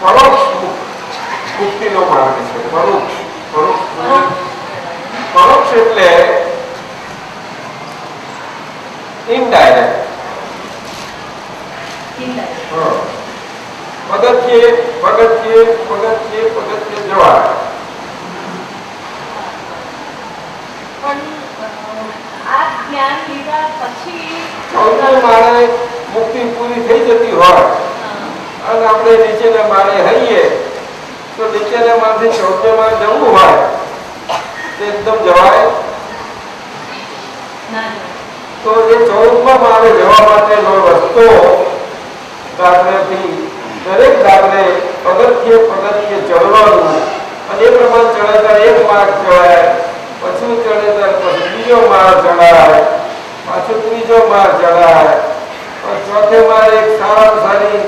પરોક્ષ મુક્તિનો માર્ગ છે. પરોક્ષ એટલે ઇનડાયરેક્ટ. પગથિયે જવાય. પણ આ જ્ઞાન લીધા પછી ચૌદમે માળે મુક્તિ પૂરી થઈ જતી હોય અને આપણે નીચેના માળે હઈએ તો નીચેના માળથી ચૌદમે માળે જવું હોય તો એકદમ જવાય ના તો એ 14મા માળે જવા માટેનો રસ્તો દાખલાથી દરેક દાખલે પગથિયે ચડવાનું અને એ પ્રમાણે ચડતા એક માર્ગ ચડાય, પછી ચડેતા પછી બીજો માળ ચડાય, પાછું ત્રીજો માળ ચડાય, ચોથે માળે એક સારામાં સારી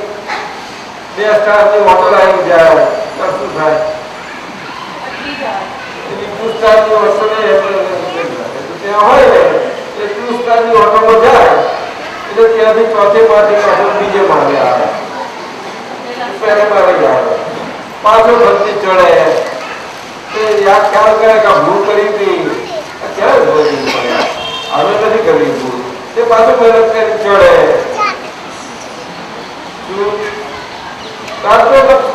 2 સ્ટારની હોટલ આવી જાય તો શું થાય? એની 2 સ્ટારની હોટલ ત્યાં હોય ને એ 2 સ્ટારની હોટલમાં જાય એટલે ત્યાંથી ચોથે માળથી પાછું બીજે માળે આવે, પાછો ભક્તિ ચડે તે યાદ ખ્યાલ કરે કે ભૂલ કરી હતી ક્યારે ભૂલ હવે નથી કરવી ભૂલ, તે પાછો મહેનત કરી ચડે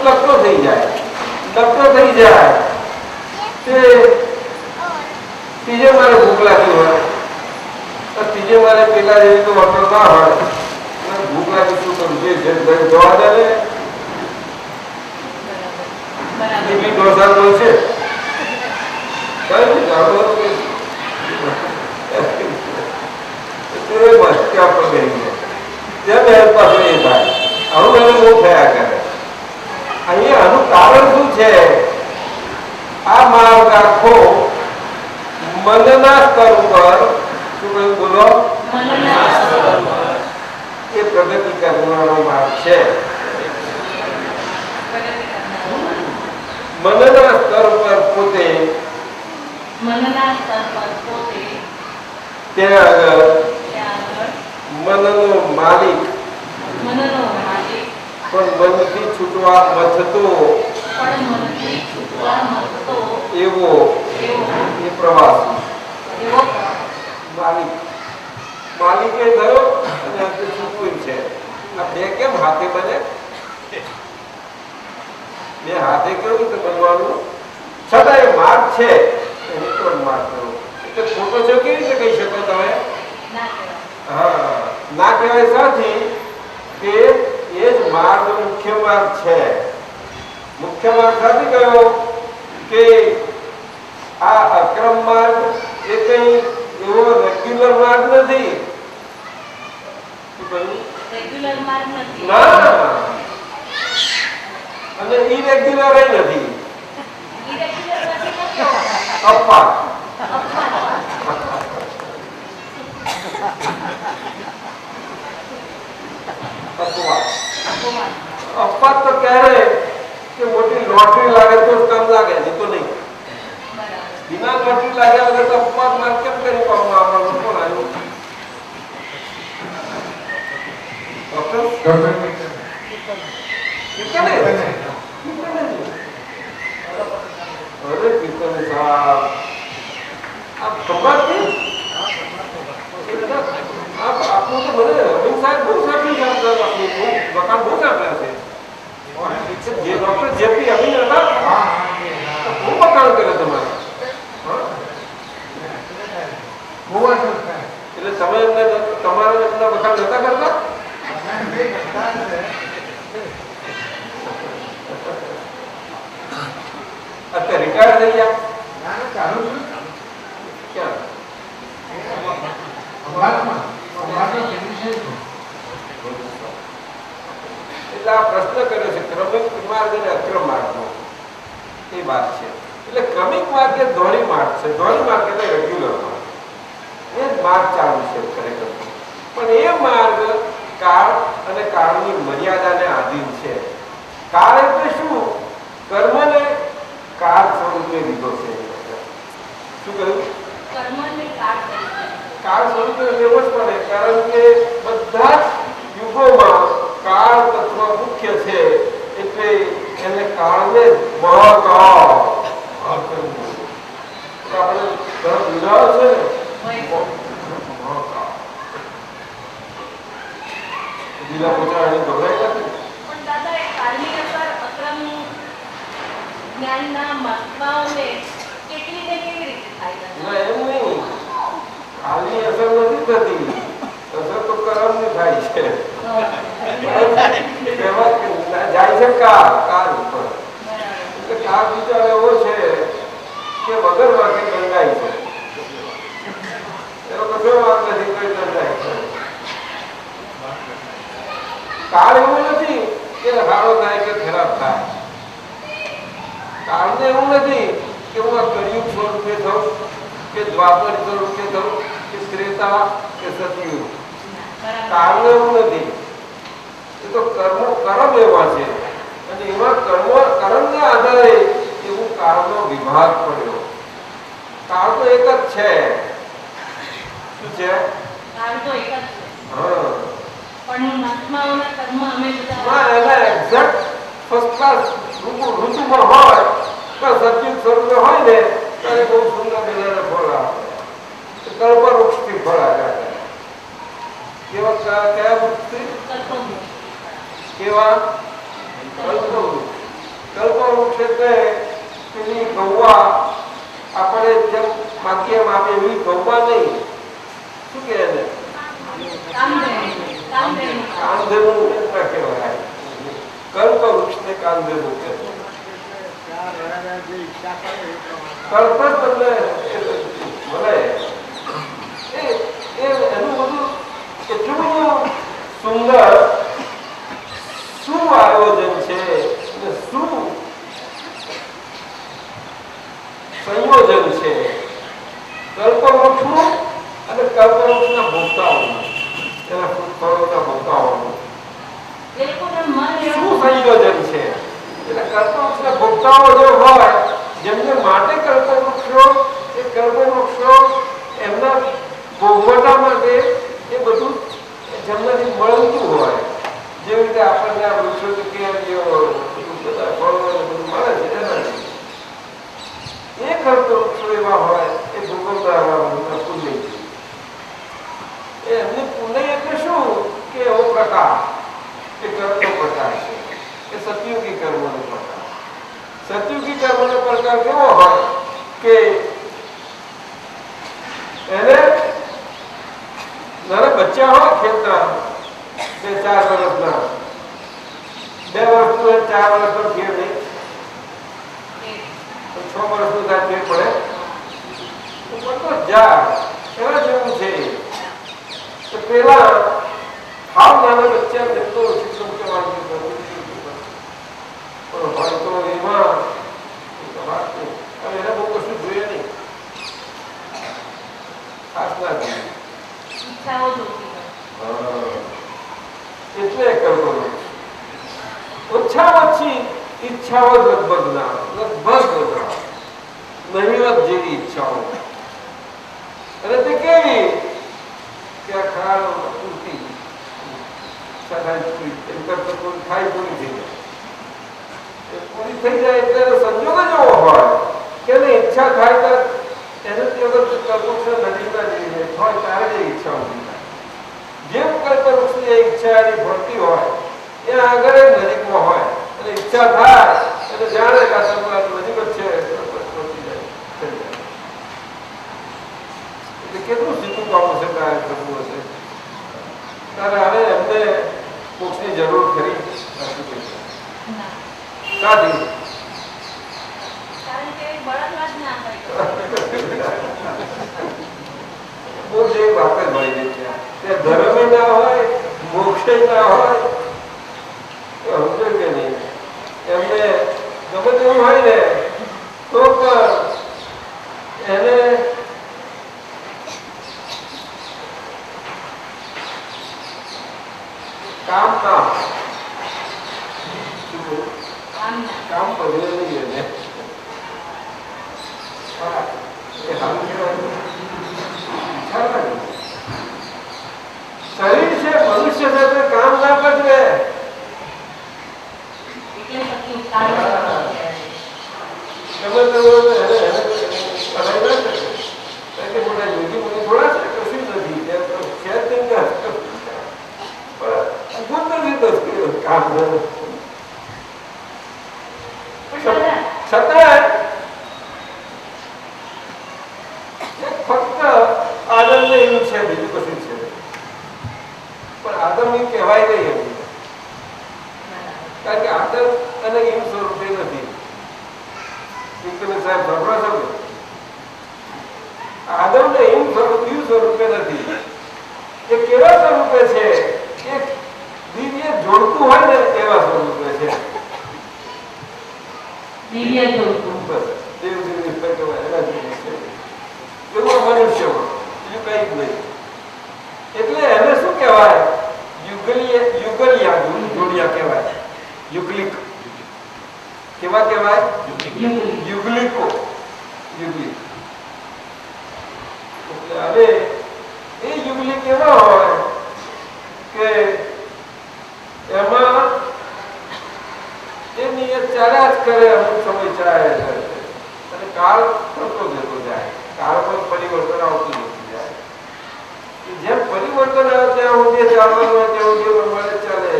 લખતો થઈ જાય તે ત્રીજે મારે ભૂખ લાગી હોય તો ત્રીજે મારે પેલા જેવી તો હોટલ ના હોય, ભૂખ લાગી શું કરું જે જવા દે ને ઇડલી ઢોસા છે આનું કારણ શું છે? આ માર્ગ આખો મનના સ્તર ઉપર શું કહ્યું બોલો? એ પ્રગતિ કરવાનો માર્ગ છે. મનના સ્તર પર પોતે ત્યાં આગળ મનનો માલિક પણ મનથી છૂટવા મથતો એવો એ પ્રવાસી માલિકે થયો અને છૂટવું છે. આ બે કેમ હાથે બને? બે હાથે કેવું રીતે બનવાનું? છતાં એ માર્ગ છે એની પણ માર્ગ કરો એટલે ખોટો છે કેવી રીતે કહી શકો તમે? હા, ના કહેવાય સાથી કે એ જ માર્ગ મુખ્ય માર્ગ છે. મુખ્ય માર્ગ સાથી કયો કે આ અક્રમ માર્ગ એ કઈ એવો રેગ્યુલર માર્ગ નથી. શું કહ્યું? રેગ્યુલર માર્ગ નથી. ના, અને ઇરેગ્યુલર નથી. અપવાદ. અપવાદ તો ક્યારે કે મોટી લોટરી લાગે તો જ કામ લાગે, નહીં તો નહીં. બિના લોટરી લાગ્યા વગર તો અપવાદ માર્ગ કેમ કરી પામવા આપણને કોણ આવ્યું? અરે કીર્તન સાહેબ આપ ખબર છે આપનું તો મને રવિન્દ્ર સાહેબ બહુ સાંભળી છે. આપનું વખાણ બહુ સાંભળ્યા છે. જે ડોક્ટર જેપી અમીન હતા બહુ વખાણ કરે તમારે. એટલે તમે એમને તમારા એમના વખાણ નતા કરતા? અત્યારે રિટાયર થઈ ગયા? ક્યાં? એટલે આ પ્રશ્ન કર્યો છે ક્રમિક માર્ગ અને અક્રમ માર્ગનો. એ વાત છે. એટલે ક્રમિક માર્ગ એ ધોરી માર્ગ છે. ધોરી માર્ગ એટલે રેગ્યુલર માર્ગ. એ જ માર્ગ ચાલુ છે ખરેખર. પણ એ માર્ગ કાળ અને કાળની મર્યાદાને આધીન છે. કાળ એટલે શું? કર્મને કાળ સ્વરૂપે લીધો છે. શું કહ્યું? કાળ સ્વરૂપે લેવો જ પડે, કારણ કે બધા જ યુગોમાં કાળ તત્વ મુખ્ય છે. એટલે એને કાળને મહાકાળ આ કર્યું. તો આપણે ઘર લીધા છે ને મહાકાળ લીલા પોતા એને ગભરાય નથી. પણ દાદા એ કાળની અસર અક્રમ જ્ઞાનના મહાત્માઓને કેટલી ને કેવી રીતે થાય દાદા? ના એમ નહીં, કાળની અસર નથી થતી, અસર તો કર્મની થાય છે. જાય છે કાળ ઉપર. એટલે કાળ વિચાર એવો છે કે વગર વાગે ગંગાય છે, એનો કશો વાત નથી, કઈ ગંગાય છે. કાળ એવું નથી કે સારો થાય કે ખરાબ થાય. કાળને એવું નથી કે હું આ કળિયુગ સ્વરૂપે થઉં કે દ્વાપર સ્વરૂપે થઉં કે ત્રેતા કે સતયુગ. કાળને એવું નથી. એ તો કર્મ એવા છે અને એમાં કર્મને આધારે એવું કાળનો વિભાગ પડ્યો. કાળ તો એક જ છે. શું છે? કાળ તો એક જ છે. હા, પણ મહાત્માઓના કર્મ અમે બધા ના એના એક્ઝેક્ટ ફર્સ્ટ ક્લાસ ઋતુમાં હોય તો સત્યુગ સ્વરૂપે હોય ને ત્યારે બહુ સુંદર બધાને ફળ આપે. કલ્પવૃક્ષથી ફળ આપ્યા. કેવા કયા વૃક્ષથી? કલ્પવૃક્ષ. કેવા? કલ્પવૃક્ષ. કલ્પવૃક્ષ એટલે પેલી ગૌવા આપણે જેમ માગીએ આપે એવી ગૌવા નહીં. શું કહે એને? કામધેનુ ના કહેવાય. કલ્પવૃક્ષને કામધેનુ કહેવાય. કલ્પ તમને મળે એનું બધું એટલું બધું સુંદર શું આયોજન છે અને શું સંયોજન છે કલ્પવૃક્ષનું અને કલ્પવૃક્ષના ભોગતાઓનું, એના ફળોના ભોગતાઓનું એ લોકોના મન શું એવું સંયોજન છે. એટલે કલ્પવૃક્ષના ભોગતાઓ જે હોય જેમને માટે કલ્પવૃક્ષો એ કલ્પવૃક્ષો એમના ભોગવટા માટે એ બધું જેમનાથી મળતું હોય. જેવી રીતે આપણને આ વૃક્ષો કેરીઓ બધા ફળો બધું મળે છે એનાથી એ કલ્પવૃક્ષો એવા હોય એ ભોગવતા પુણ્ય એ એમની પુણ્ય એટલે શું કે એવો પ્રકાર એ કર્મનો પ્રકાર છે. એ સતયુગી કર્મનો પ્રકાર. સતયુગી કર્મનો પ્રકાર કેવો હોય કે એને નાના બચ્ચા હોય ખેતર 2-4 વર્ષના, 2 વર્ષનું 4 વર્ષનો ફેર નહીં, 6 વર્ષનું થાય ફેર પડે તો પડતો જા એના જેવું છે. તો પેલા હાવ નાના બચ્ચા જેટલો શિક્ષણ કરવાનું પણ હોય તો એમાં વાત નહીં. અને એને બહુ કશું જોઈએ નહીં, ખાસ ના જોઈએ. ઈચ્છાઓ જોતી હોય. એટલે કરવાનું ઓછામાં ઓછી ઈચ્છાઓ લગભગ નહીવત જેવી ઈચ્છાઓ. અને તે કેવી કે આ ખાલ પૂરતી ખાઈ પૂરી થઈ જાય. પૂરી થઈ જાય એટલે સંજોગ જ એવો હોય કે ઈચ્છા થાય તો એનાથી અગર કલ્પવૃક્ષ નજીકના જઈએ હોય ત્યારે જે ઈચ્છા ઊભી થાય. જેમ કલ્પવૃક્ષની ઈચ્છા એની ભરતી હોય એ આગળ નજીકમાં હોય અને ઈચ્છા થાય એટલે જાણે કે આ નજીક જ છે પહોંચી જાય. એટલે કેટલું સીધું કામ હશે તારે થતું હશે. ત્યારે હવે એમને મોક્ષની જરૂર ખરી સાધી કારણ કે બળતરા જ ના હોય. બહુ જે વાત જ મળી જાય ત્યાં ધર્મે ના હોય મોક્ષે ના હોય સમજો કે નહીં. એમને ગમે તેવું હોય ને તો પણ એને કામ ના કામ પડે નહીં એને શરીર છે મનુષ્ય છે કામ ના કરવે એટલે કાળો હા. સંકલ્પ કહેવાય. ગમે તેવો હોય તો એને કરાઈ ના શકે. કારણ કે મોટા યોગી મુનિ થોડા છે, કશું નથી. એ તો છે જ નહીં ને. પણ ગુણ નથી તો કામ નથી. પણ છતાં ફક્ત આનંદ એવું છે, બીજું કશું છે પણ આદમ એ કહેવાય નહીં એમ. કારણ કે આદમ અને એમ સ્વરૂપે નથી. સાહેબ ભગવાન સમજો, આદમ ને એમ સ્વરૂપે નથી. એ કેવા સ્વરૂપે છે? એક દિવ્ય જોડતું હોય ને એવા સ્વરૂપે છે. દિવ્ય જોડતું. બસ દેવ દેવ કહેવાય એના જેવું છે. એવું મનુષ્યમાં બીજું કઈ જ નહીં. એટલે એને શું કહેવાય? યુગલિયા જોડિયા કહેવાય. યુગલિક કેવા કહેવાય? યુગલિકો. યુગલિક એટલે હવે એ યુગલિક એવા હોય કે એમાં એ નિયત ચાલ્યા જ કરે, અમુક સમય ચાલ્યા કરે અને કાળ થતો જતો જાય. કાળમાં પરિવર્તન આવતું નથી જાય. જેમ પરિવર્તન આવે ત્યાં સુધી ચાલવાનું હોય ત્યાં સુધી પ્રમાણે ચાલે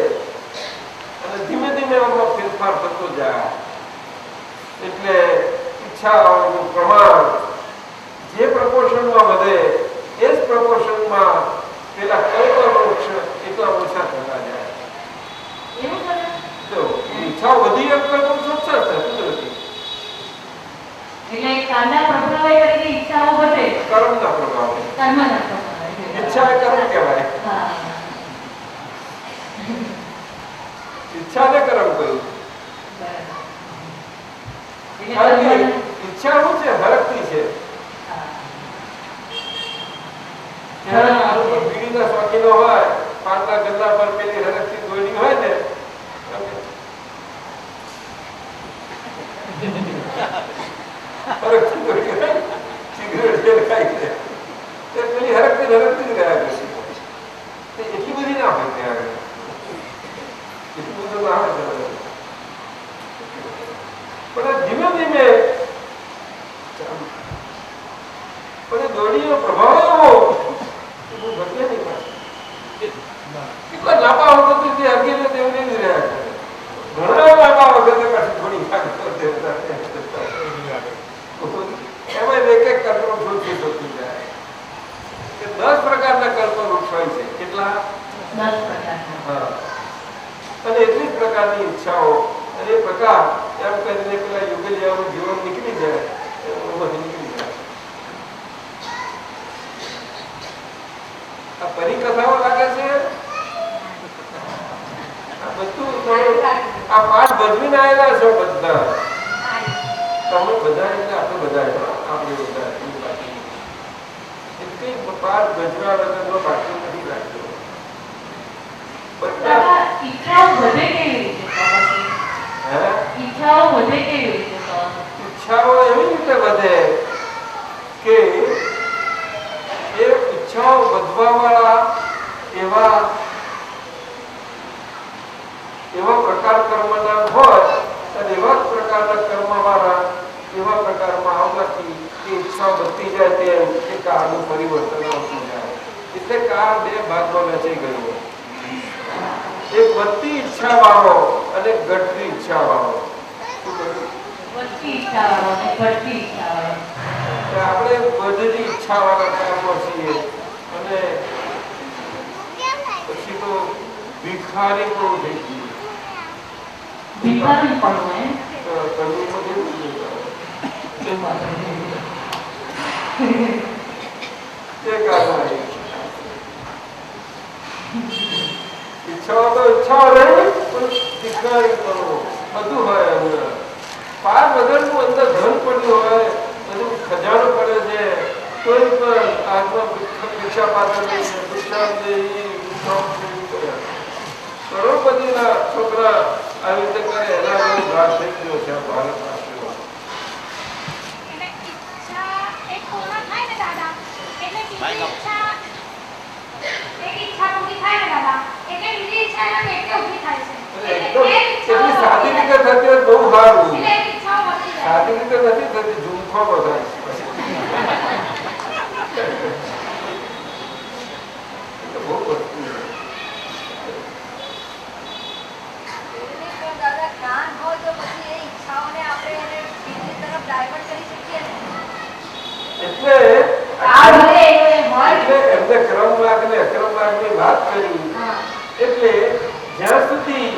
અને ધીમે ધીમે આમાં ફેરફાર થતો જાય. એટલે ઈચ્છાઓનું પ્રમાણ જે પ્રપોર્શનમાં વધે એ જ પ્રપોર્શનમાં પેલા કલ્પવૃક્ષ એટલા ઓછા થતા જાય. એવું કરે? જો ઈચ્છાઓ વધી એમ કલ્પવૃક્ષ ઓછા થાય કુદરતી. એટલે કાળના પ્રભાવે કરીને ઈચ્છાઓ વધે. કર્મના પ્રભાવે. કર્મના પ્રભાવે. ઈચ્છા એ કર્મ કહેવાય. હા. ઈચ્છાને કર્મ કહ્યું. બરાબર. કારણ કે એટલે ઈચ્છા શું છે? હરકતી છે. હા. જ્યારે આ લોકો બીડીના શોખીનો હોય, પાટલા ગલ્લા પર પેલી હરકતી દોડી હોય ને હરકતી દોડી હોય, સિગરેટ જે ખાય છે તે પેલી હરકતી જ રહ્યા કરશે. એટલી બધી ના હોય ત્યાં આગળ. એટલું બધું ના હોય. પણ ધીમે ધીમે પણ દોડીનો પ્રભાવ એવો ઘટે નહીં પાછું. કેટલા લાંબા વખત તે હરગીને તેવું નહીં રહ્યા કરે. ઘણા લાંબા વખતે પાછી થોડી એમાં એક એક કર્મ વૃક્ષ થતું જાય. કે 10 પ્રકારના કર્મ વૃક્ષ હોય છે. કેટલા? 10 પ્રકારના. હા. અને એટલી જ પ્રકારની ઈચ્છાઓ અને એ પ્રકાર એમ કરીને પેલા યુગલિયાનું જીવન નીકળી જાય, નીકળી જાય. આ પરિકથાઓ લાગે છે. આ બધું આ પાઠ ભજવીને આવેલા છો બધા. તમે બધા એટલે આપણે બધા આપણે બધા એટલી પાઠ ભજવા વગરનો બાકી નથી રાખતો. બધા ઈચ્છાઓ વધે કેવી રીતે? ઈચ્છાઓ વધે કેવી રીતે? ઈચ્છાઓ એવી રીતે વધે કે એ ઈચ્છાઓ વધવા વાળા એવા પ્રકાર કર્મના હોય અને એવા પ્રકારના કર્મ વાળા એવા પ્રકારમાં આવવાથી એ ઈચ્છાઓ વધતી જાય તે એ કાળનું પરિવર્તન આવતું જાય. એટલે કાળ 2 ભાગમાં વહેંચાઈ ગયો. એક વધતી ઈચ્છા વાળો અને ઘટતી ઈચ્છા વાળો. વધતી ઈચ્છા વાળો અને ઘટતી ઈચ્છા વાળો. આપણે વધતી ઈચ્છા વાળા કામમાં છીએ અને પછી તો ભિખારી પણ થઈ ગયું. ભિખારી પણ હોય. ઈચ્છાઓ તો ઈચ્છાઓ રહી પણ ભિખારી કરવો બધું હોય અંદર. પાર વગરનું અંદર ધન પડ્યું હોય, બધું ખજાનો પડે છે, કોઈ પણ હાથમાં ભિક્ષા પાત્ર કરોડપતિના છોકરા આવી રીતે કરે એના જેવો ઘાટ થઈ ગયો છે ભારત રાષ્ટ્ર. કેટલી સાદી રીતે થતી હોય તો બહુ સારું. એટલે એની ઈચ્છાઓ વધતી જાય. સાદી રીતે નથી થતી, ઝૂમખામાં થાય. એ તો બહુ વસ્તુ છે. દાદા જ્ઞાન હોય તો પછી એ ઈચ્છાઓને આપણે એને બીજી તરફ ડાયવર્ટ કરી શકીએ ને. એટલે આ ભલે એ હોય. એટલે એમને ક્રમ માર્ગ ને અક્રમ માર્ગની વાત કરી. હા. એટલે જ્યાં સુધી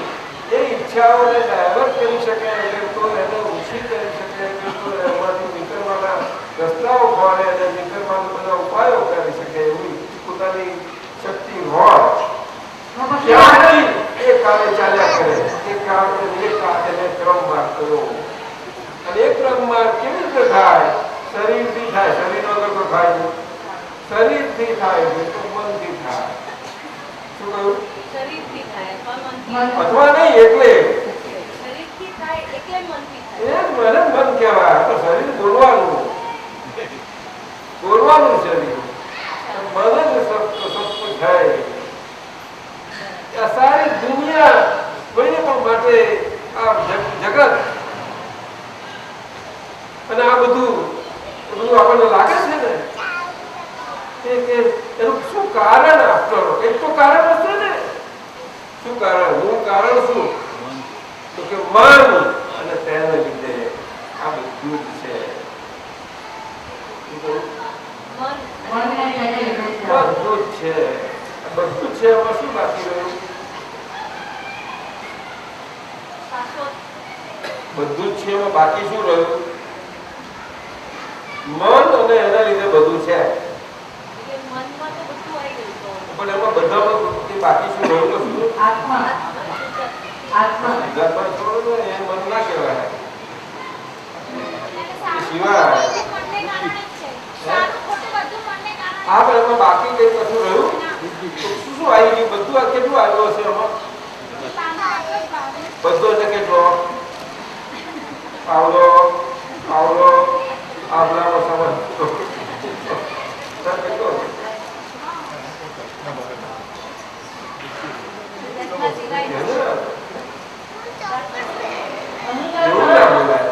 એ ઈચ્છાઓને ડાયવર્ટ કરી શકે એટલે તો એને ઓછી કરી શકે એટલે તો એમાંથી નીકળવાના રસ્તાઓ ખોળે અને નીકળવાના બધા ઉપાયો કરી શકે એવી પોતાની શક્તિ હોય ત્યાંથી એ કામે ચાલ્યા કરે. એ કામ એને ક્રમ માર્ગ કર્યો. અને એ ક્રમ માર્ગ કેવી રીતે થાય? શરીરથી થાય. શરીર વગર તો થાય નહીં. શરીરથી થાય છે તો મનથી થાય. શું કહ્યું? શરીરથી થાય અથવા મનથી અથવા નહીં એટલે શરીરથી થાય એટલે મનથી એ થાય. મને મન કહેવાય. તો શરીર બોલવાનું શરીર મન જ સત્ય થાય. આ સારી દુનિયા કોઈને પણ માટે આ જગત અને આ બધું આપણને લાગે છે ને કે એનું શું કારણ આપતો? એક તો કારણ હશે ને. શું કારણ? હું કારણ શું? તો કે મન અને તેને લીધે આ બધું જ છે. મન બધું જ છે. બધું જ છે. એમાં શું બાકી રહ્યું? શાશ્વત બધું જ છે. એમાં બાકી શું રહ્યું? મન અને એના લીધે બધું છે. એટલે મનમાં તો બધું આવી ગયું તો. પણ એમાં બધામાં બાકી શું રહ્યું? તો શું? આત્મા. વિધાનમાં છોડો ને, એ મન ના કહેવાય. સારું શિવાય. ખોટું મનને કારણે જ છે. સારું ખોટું બધું મનને કારણે. હા, પણ એમાં બાકી કઈ કશું રહ્યું? તો શું આવી ગયું? બધું આ કેટલું આવ્યું હશે એમાં? બધો એટલે કેટલો? આવડો આવડાનો સમજ કેટલો? એવું ના બોલાય.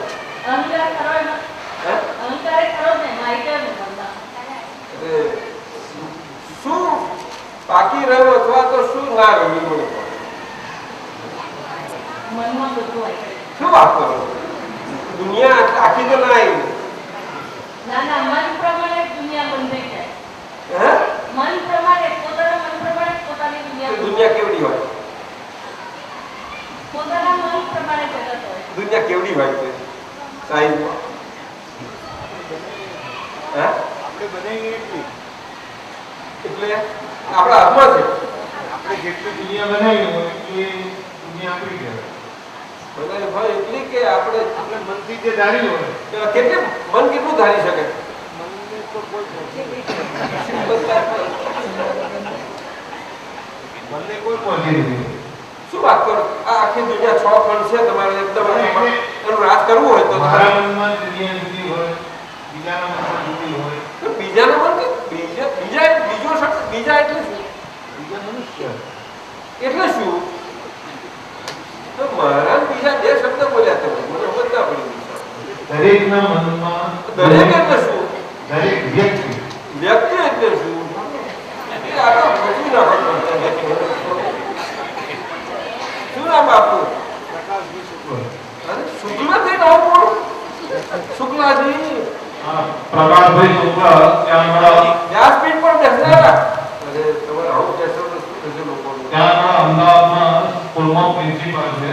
અહંકાર કરો એમાં. હે? અહંકાર એ કરો ને માહિતી ને બધા. એટલે શું બાકી રહ્યું અથવા તો શું ના રહ્યું? મને કહો. મનમાં બધું આવી ગયું. શું વાત કરો? દુનિયા આખી તો ના આવી. ના ના, મન પ્રમાણે જ દુનિયા બંધાઈ જાય. હે? મન પ્રમાણે પોતાના મન પ્રમાણે જ પોતાની તો દુનિયા દુનિયા કેવડી હોય? પોતાના મન પ્રમાણે જગત હોય. દુનિયા કેવડી હોય છે સાઈઝમાં? હે? આપણે બનાવીએ એટલી એટલે આપણા હાથમાં છે. આપણે જેટલી દુનિયા બનાવી હોય એટલી દુનિયા આપણી કહેવાય. બધા હોય એટલી કે આપણે આપણે મનથી જે ધારી હોય કેટલે મન કેટલું ધારી શકે? મનને તો કોઈ મનને કોઈ પહોંચી નથી. શું વાત કરો? આ આખી દુનિયા 6 ખંડ છે. તમારે એકદમ એનું રાજ કરવું હોય તો મારા મનમાં દુનિયા જુદી હોય, બીજાના મનમાં જુદી હોય. બીજાનું મન કે બીજો શબ્દ બીજા એટલે શું? બીજા મનુષ્ય એટલે શું? તો મારા બીજા બે શબ્દ બોલ્યા તમે, મને સમજ ના પડી. દરેકના મનમાં દરેક એટલે શું? દરેક વ્યક્તિ વ્યક્તિ એટલે શું? એ આ તો બધું ના ખબર. શું નામ આપવું? પ્રકાશજી શુક્લ. અરે શુક્લ થઈ નામ બોલું. શુક્લાજી પ્રકાશભાઈ શુક્લ ત્યાં આગળ વ્યાસપીઠ પર બેસનારા. અરે તમારે આવું કહેશો તો શું થશે લોકોનું? ત્યાં આગળ અમદાવાદમાં સ્કૂલમાં પ્રિન્સિપાલ છે.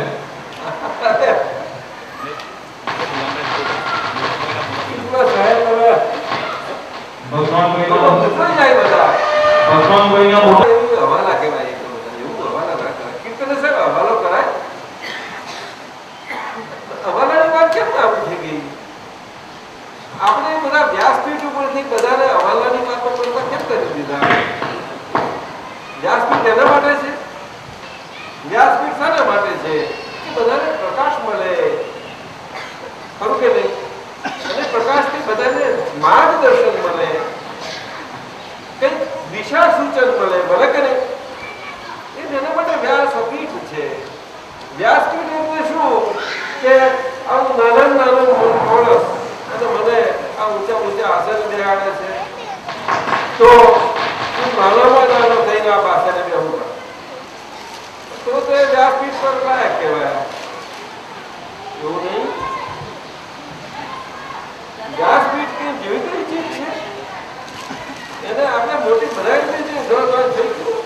શુક્લા સાહેબ તમે ભગવાનભાઈનો પૂછવાઈ જાય બધા. ભગવાનભાઈનો એવું હવાલા કહેવાય. એ તો બધા એવું હવાલા ના કરાય. કીર્તને સાહેબ હવાલો કરાય? હવાલાની વાત કેમ ના આવી ગઈ? આપણે બધા વ્યાસપીઠ ઉપરથી બધાને હવાલાની વાતો કરતા કેમ કરી દીધા? વ્યાસપીઠ એના માટે છે. વ્યાસપીઠ શાના માટે છે? કે બધાને પ્રકાશ મળે. ખરું કે નહીં? અને પ્રકાશથી બધાને માર્ગદર્શન મળે, કઈ દિશા સૂચન મળે. ભલે કે નહીં? એ એના માટે વ્યાસપીઠ છે. વ્યાસપીઠ એટલે શું કે આવું નાના નાનું માણસ અને મને આ ઊંચા ઊંચા આસન બેહાડે છે તો હું નાનામાં નાનો થઈને આ પાછળ બેહું તો એ વ્યાસપીઠ પર લાયક કહેવાય. એવું નહીં. વ્યાસપીઠ કે જેવી કઈ ચીજ છે એને આપણે મોટી બનાવી દઈએ છીએ. થઈ ગયું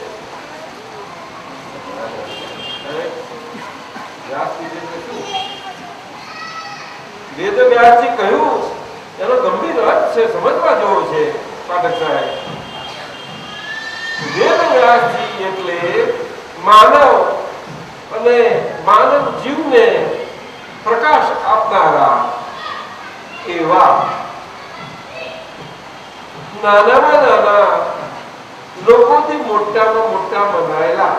વ્યાસપીઠ એટલે શું? વેદ વ્યાસજી કહ્યું એનો ગંભીર અર્થ છે, સમજવા જેવો છે પાઠક સાહેબ. વેદ વ્યાસજી એટલે માનવ અને માનવ જીવને પ્રકાશ આપનારા એવા નાનામાં નાના લોકોથી મોટામાં મોટા બનાયેલા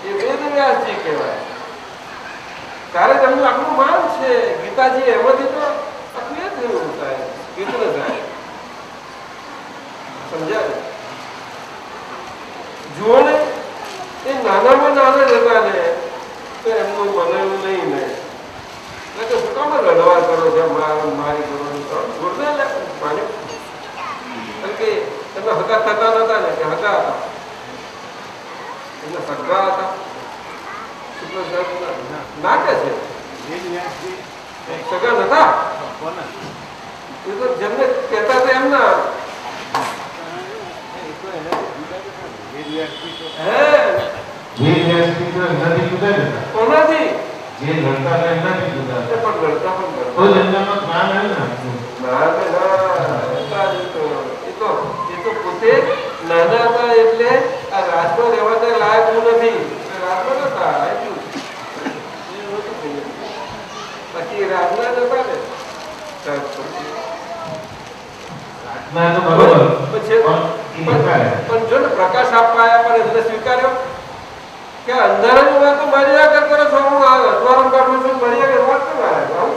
એ વેદ વ્યાસજી કહેવાય. ત્યારે તેમનું આટલું માન છે. ગીતાજી એમાંથી તો આટલું જ થયું સાહેબ, કીધું સાહેબ. સમજાય? જુઓ ને, એ નાનામાં નાના જ હતા ને તો એમનું બનાવ્યું નહીં ને એટલે શું કામ રડવા કરો છો, મારી કરો છોડને માન્યું. કારણ કે એમના હગા થતા નતા ને કે હગા હતા, એમના સગા હતા. નાટે છે સગા નતા એ તો જેમને કહેતા હતા એમના કોનાથી જે લડતા હતા એનાથી જુદા હતા. પણ લડતા પણ તો જ એમનામાં જ્ઞાન આવ્યું ને. એ તો પોતે નાના હતા એટલે આ રાજમાં રહેવા લાયક હું નથી. રાજમાં નતા એટલું બાકી રાજના નતા ને. પણ જો ને પ્રકાશ આપવા આવ્યા પણ એમને સ્વીકાર્યો કે અંધારાની વાતો મારી આગળ કરો છો, હું અજવાળું કાઢું છું, મારી આગળ વાત કરવા આવ્યો.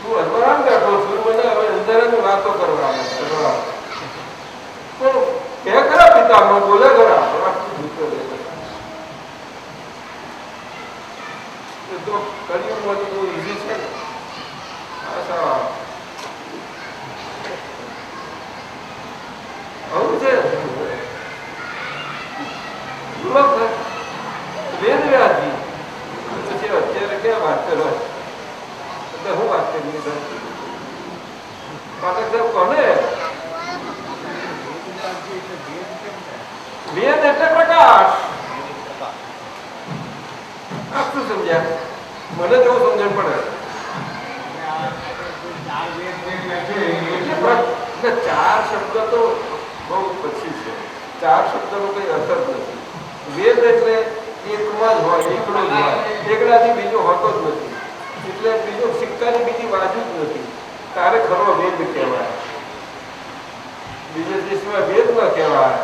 હું અજવાળું કાઢું છું, મને હવે અંધારાની વાતો કરવા આવે. પણ કે ખરા પિતામાં બોલે ખરા તો કરિયુગમાં તો બહુ ઈઝી છે ને. આવું છે વેદ વ્યાસજી. પછી અત્યારે ક્યાં વાત કરવા એટલે હું વાત કરી પાઠક સાહેબ કોને વેદ એટલે પ્રકાશ. આપ શું સમજ્યા? મને જેવું સમજણ પડે. ચાર શબ્દ તો બહુ પછી છે. ચાર શબ્દનો કઈ અસર નથી. વેદ એટલે એકમાં જ હોય, એકડો જ હોય, એકડાથી બીજો હોતો જ નથી. એટલે બીજો સિક્કાની બીજી બાજુ જ નથી. તારે ખરો વેદ કહેવાય, બીજે દેશમાં વેદ ન કહેવાય.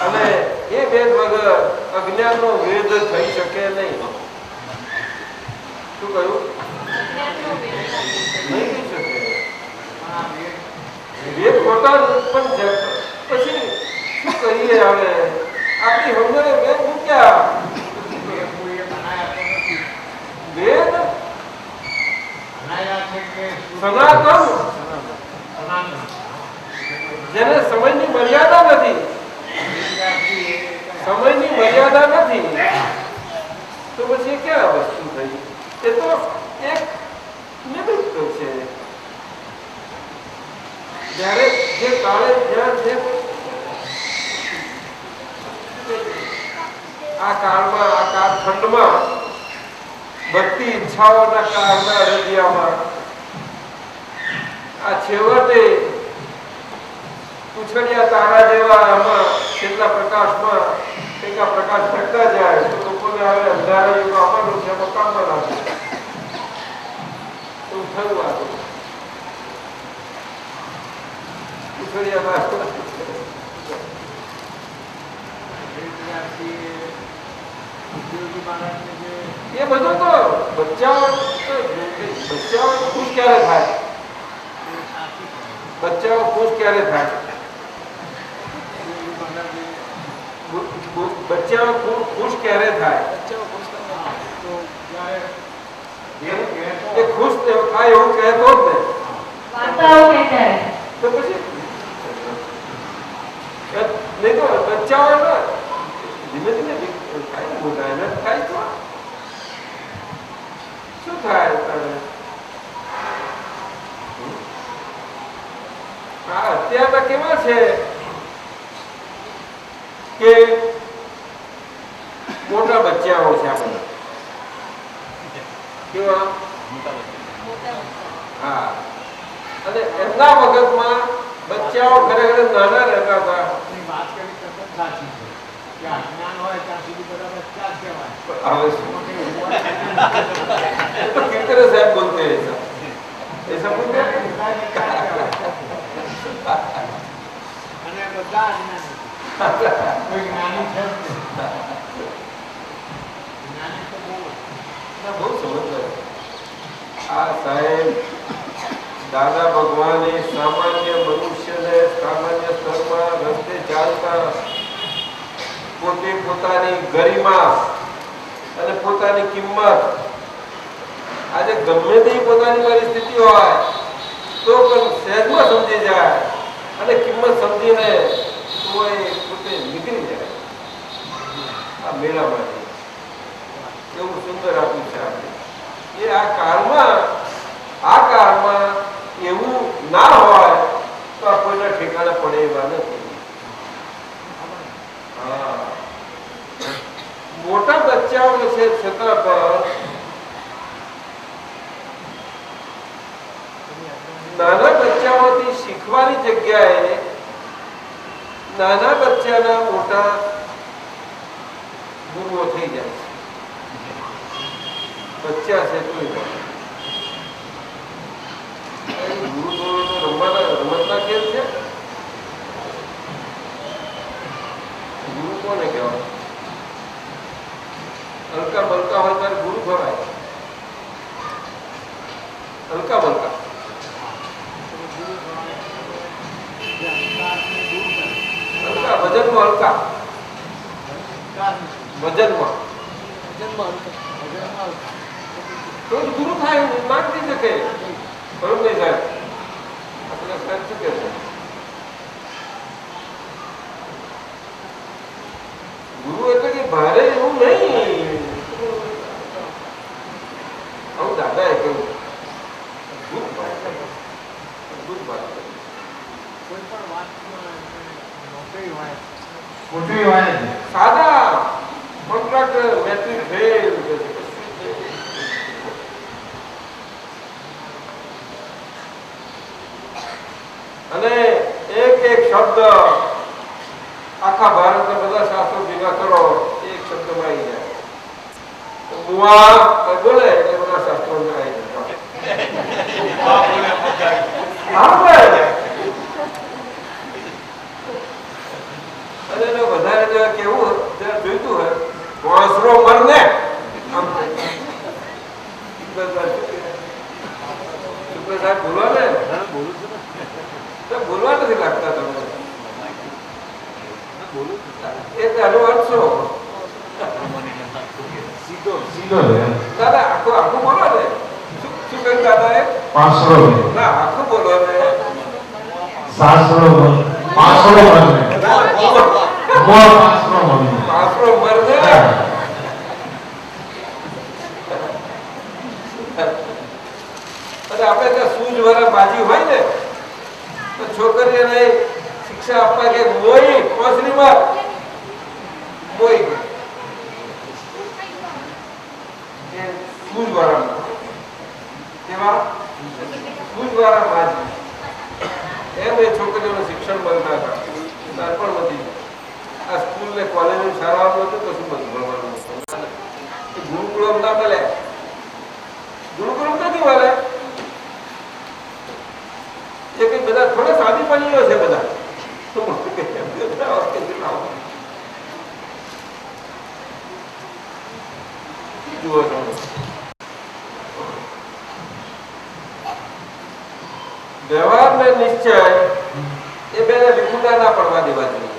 અને એ વેદ વગર અજ્ઞાનનો વેદ થઈ શકે નહીં. શું કહ્યું? નહીં થઈ શકે. વેદ ખોટા પણ પછી શું કહીએ? હવે આપણી સમજણે વેદ મૂક્યા. વેદ સનાતન જેને સમયની મર્યાદા નથી, સમયની મર્યાદા નથી તો પછી ક્યાં વસ્તુ થઈ? એ તો એક નિમિત્ત છે. જ્યારે જે કાળે જ્યાં છે આ કાળમાં, આ કાળખંડમાં બધી ઈચ્છાઓના કાળના રજિયામાં આ છેવટે પૂછડિયા તારા જેવા આમાં કેટલા પ્રકાશમાં કેટલા પ્રકાશ ફરતા જાય તો લોકોને હવે અંધારા યુગ આવવાનું છે, મકાનમાં નાખે એવું થયું. આ પૂછડિયા એ બધું તો બચ્ચાઓ ખુશ ક્યારે થાય? બચ્ચાઓ ખુશ ક્યારે થાય? બચ્ચાઓ ખુશ ક્યારે થાય? તો જ્યારે એ ખુશ થાય એવું કહેતો જ ને. વાર્તાઓ કહેતા રહે. તો પછી નહીં તો બચ્ચાઓ ધીમે ધીમે થાય ને મોટા એને થાય તો શું થાય તારે? હા અત્યારના કેવા છે કે મોટા બચ્ચાઓ છે આ બધા. કેવા? હા અને એમના વખતમાં બચ્ચાઓ ખરેખર નાના રહેતા હતા. આપણી વાત કરી તદ્દન સાચી છે કે અજ્ઞાન હોય ત્યાં સુધી બધા બચ્ચા જ કહેવાય. હવે શું? ये तो कितने साहब बोलते हैं ऐसा ऐसा बोलते हैं અને બધા અજ્ઞાની કોઈ જ્ઞાની છે જ નહીં. જ્ઞાની તો બહુ બહુ સમજદાર. આ સાહેબ દાદા ભગવાને સામાન્ય મનુષ્યને સામાન્ય સ્તરમાં રસ્તે ચાલતા પોતે પોતાની ગરિમા અને પોતાની કિંમત આજે ગમે તે પોતાની પરિસ્થિતિ હોય તો પણ સહેજમાં સમજી જાય અને કિંમત સમજીને તો એ પોતે નીકળી જાય આ મેળામાંથી. એવું સુંદર આપ્યું છે આપણે. એ આ કાળમાં એવું ના હોય તો આ કોઈના ઠેકાણે પડે એવા નથી. હા મોટા બચ્ચાઓ છે છતાં પણ નાના બચ્ચાઓથી શીખવાની જગ્યાએ નાના બચ્ચાના મોટા ગુરુઓ થઈ જાય છે. બચ્ચા છે તો ગુરુ તો રમતના ખેલ છે. ગુરુ કોને કહેવાય? હલકા બલકા હોય ત્યારે ગુરુ ખવાય. હલકા બલકા હલકા વજનમાં હલકા વજનમાં તો ગુરુ થાય માનતી શકે. બરોબર નહીં સાહેબ? આપણા સાહેબ શું કે છે? ગુરુ એટલે કે ભારે એવું નહીં. આવું દાદાએ કહ્યું અદભુત વાત કરી. કોઈ પણ વાતમાં નોકરી હોય ખોટી હોય જ નહીં. સાદા કોન્ટ્રાક્ટર મેટ્રિક ફેલ અને એક શબ્દ આખા ભારતના બધા શાસ્ત્રો ભેગા કરો એક શબ્દમાં આવી જાય. મુઆ બોલે એટલે બધા શાસ્ત્રો આવી જાય. અને એને વધારે જો કેવું જોઈતું હોય વાંસરો મરને સાહેબ બોલવા ને બોલવા નથી લાગતા તમને. એ ચાલુ વાંચશો દાદા આખું બોલો ને. શું કહ્યું દાદા એ? ના આખું બોલો ને. પાંસરો મરને. અને આપણે ત્યાં સૂઝ વાળા બાજી હોય ને તો છોકરીઓને શિક્ષા આપવા કે મોઈ કોસરીમાં મોઈ સૂઝ વાળા તેમાં સૂઝ વાળા બાજી એમ એ છોકરીઓને શિક્ષણ મળતા હતા. પણ વધી આ સ્કૂલ ને કોલેજ શાળાઓ હતું તો શું બધું ભણવાનું ગુરુકુળમ ના મળે. ગુરુકુળમ નથી મળે. એ કઈ બધા થોડા સાદી પણીઓ છે બધા. જુઓ વ્યવહાર ને નિશ્ચય એ બેને વિખુટા ના પડવા દેવા જોઈએ.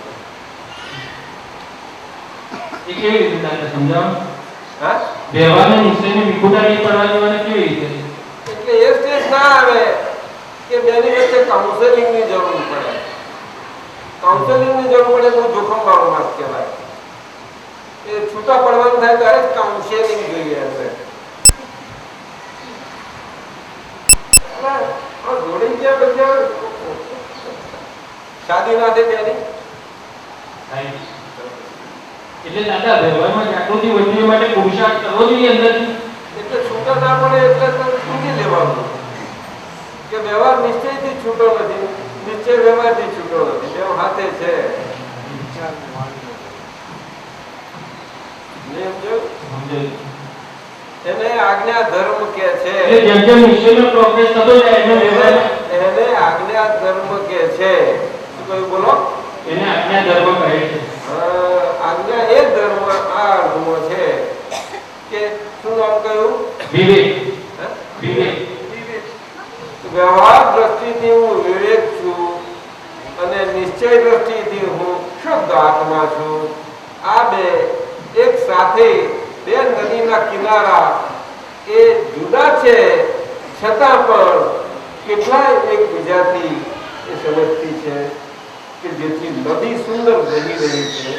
એ કેવી રીતે દાદા સમજાવો? હા, વ્યવહાર ને નિશ્ચય ને વિખુટા નહીં પડવા દેવાના કેવી રીતે? એટલે એ સ્ટેજ ના આવે કે બેની વચ્ચે કાઉન્સેલિંગ ની જરૂર પડે. કાઉન્સેલિંગ ની જરૂર પડે તો જોખમ વાળો માર્ગ કહેવાય. એ છૂટા પડવાનું થાય ત્યારે જ કાઉન્સેલિંગ જોઈએ હશે. જોડી ગયા બધા શાદી ના થઈ બેની. એટલે દાદા વ્યવહારમાં જાગૃતિ વધવી માટે પુરુષાર્થ કરવો જોઈએ અંદરથી. એટલે છૂટા ના પડે એટલે તો સમજી લેવાનું કે વ્યવહાર નિશ્ચયથી છૂટો નથી, નિશ્ચય વ્યવહારથી છૂટો નથી, બે હાથે છે. એને આજ્ઞા ધર્મ કે છે. જેમ જેમ નિશ્ચયનો પ્રોગ્રેસ થતો જાય એને આજ્ઞા ધર્મ કે છે. શું કહ્યું બોલો? એને આજ્ઞા ધર્મ કહે છે. આજ્ઞા એ ધર્મ આ અર્થમાં છે કે શું નામ કહ્યું? વિવેક. વિવેક. વ્યવહાર દ્રષ્ટિથી હું વિવેક છું અને નિશ્ચય દ્રષ્ટિથી હું શુદ્ધ આત્મા છું. આ બે એક સાથે બે નદીના કિનારા એ જુદા છે છતાં પણ કેટલાય એકબીજાથી એ સમજતી છે કે જેથી નદી સુંદર બની રહી છે.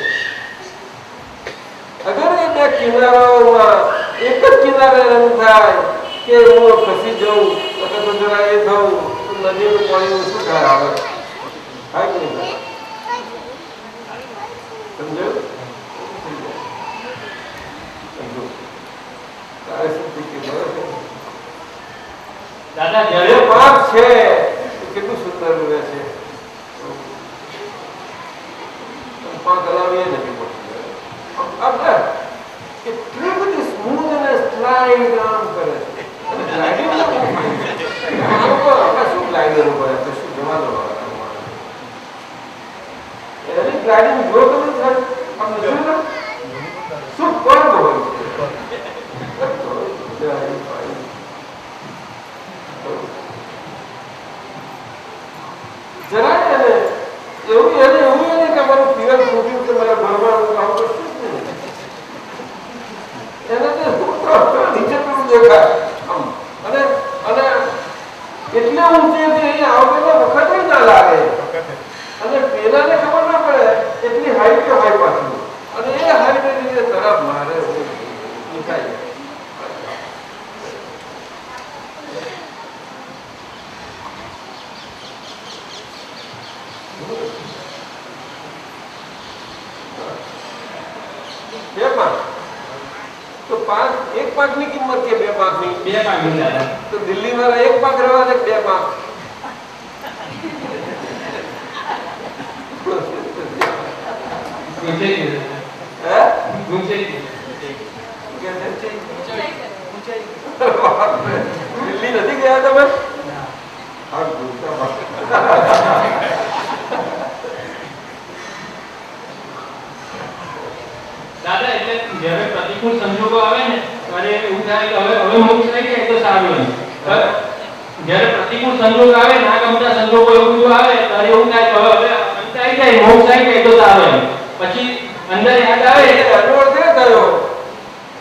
અગર એ બે કિનારાઓમાં એક જ કિનારે એમ થાય કે હું ખસી જઉં અથવા તો જરા એ થવું તો નદીનું પાણીનું શું થાય? આવે થાય કે નહીં? સમજાયું? દાદા જે જ્યારે પાક છે કેટલું સુંદર રહે છે. પાક હલાવીએ નથી પડતું. કેટલી બધી સ્મૂથ અને સ્લાઇડ આમ કરે છે. અને ગ્લાઇડિંગ શું ગ્લાઇડરો કરે છે? શું જવાનો એની ગ્લાઇડિંગ જો તમે થાય આમ શું પણ હોય છે. જરાય એને એવું નહીં કે મારું પીવર ફૂટ્યું કે મારા ભરવાનું કામ કરશું જ નહીં. એને તો નીચે પેલું દેખાય આમ. અને એટલે ઊંચેથી અહીં આવવાનો વખત ના લાગે અને પેલાને ખબર ના પડે એટલી હાઈટ હોય પાછું. અને એ હાઈટ રીતે તરફ મારે નીકળાય. બે પાંચ તો એક પાંચ ની કિંમત છે. બે પાંચ ની દાદા તો દિલ્હી વાળા એક પાંચ રહેવા દે. બે પાંચ દિલ્હી નથી ગયા તમે? દાદા એટલે જ્યારે પ્રતિકૂળ સંજોગો આવે ને ત્યારે એવું થાય કે હવે મોક્ષ થઈ જાય તો સારું એમ. જ્યારે પ્રતિકૂળ સંજોગ આવે ના ગમતા સંજોગો એવું બધું આવે ત્યારે એવું થાય કે હવે અંત આવી જાય મોક્ષ આવી જાય તો સારું એમ. પછી અંદર યાદ આવે એનો અર્થ એ થયો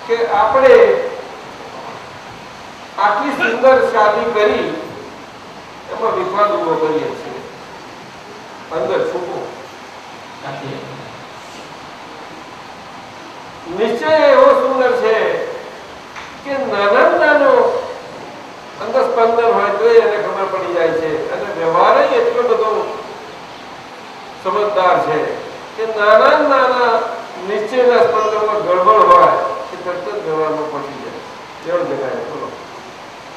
કે આપણે આટલી સુંદર શાદી કરી એમાં વિવાદ ઉભો કરીએ છીએ અંદર છૂપો. નિશ્ચય એવો સુંદર છે કે નાનો અંદર સ્પંદન હોય તો એને ખબર પડી જાય છે. અને વ્યવહાર એટલો બધો સમજદાર છે કે નાના નિશ્ચયના સ્પંદનમાં ગડબડ હોય કે તરત જ વ્યવહારમાં પહોંચી જાય. કેવું જગાય બોલો?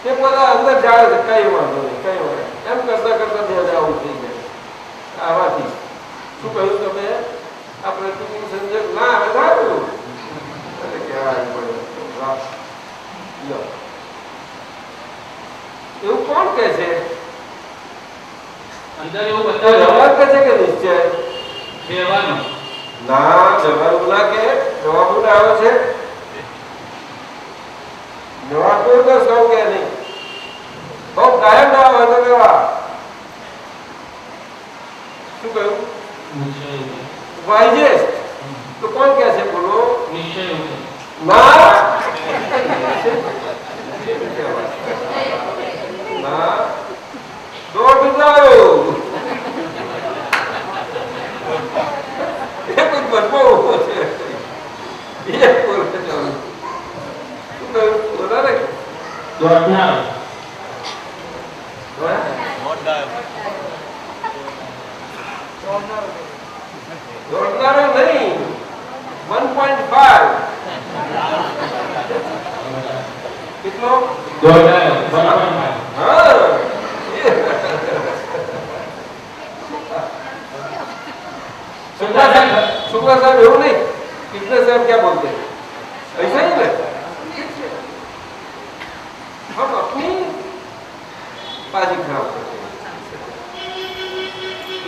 તે બધા અંદર જાણે છે કઈ વાંધો નહીં કઈ વાંધો એમ કરતા કરતા બે આવું થઈ જાય. આવાથી શું કહ્યું તમે? આ પ્રતિકૂળ સંજોગ ના આવે સારું એવું કોણ કે છે? અંદર એવું વ્યવહાર કે છે કે નિશ્ચય? વ્યવહારનો ના જવાબ ના કે જવાબ આવે છે. જવાબ તો સૌ કે નહીં બહુ કાયમ ના હોય તો કેવા શું કહ્યું? નિશ્ચય વાઇઝેસ્ટ. તો કોણ કહે છે? બોલો. નિશ્ચય ના ના દોઢ જાઓ એ કોઈ બનવો ઉભો છે એ બોલે ચાલો. શું કહ્યું? બોલા ને દોડનાર દોડનારો નહીં. 1.5 કેટલો? દોડનાર હા शुक्ला साहब એવું नहीं. कितने साहब क्या बोलते हैं? ऐसा ही ना. हम अपनी बाजी खराब करते हैं.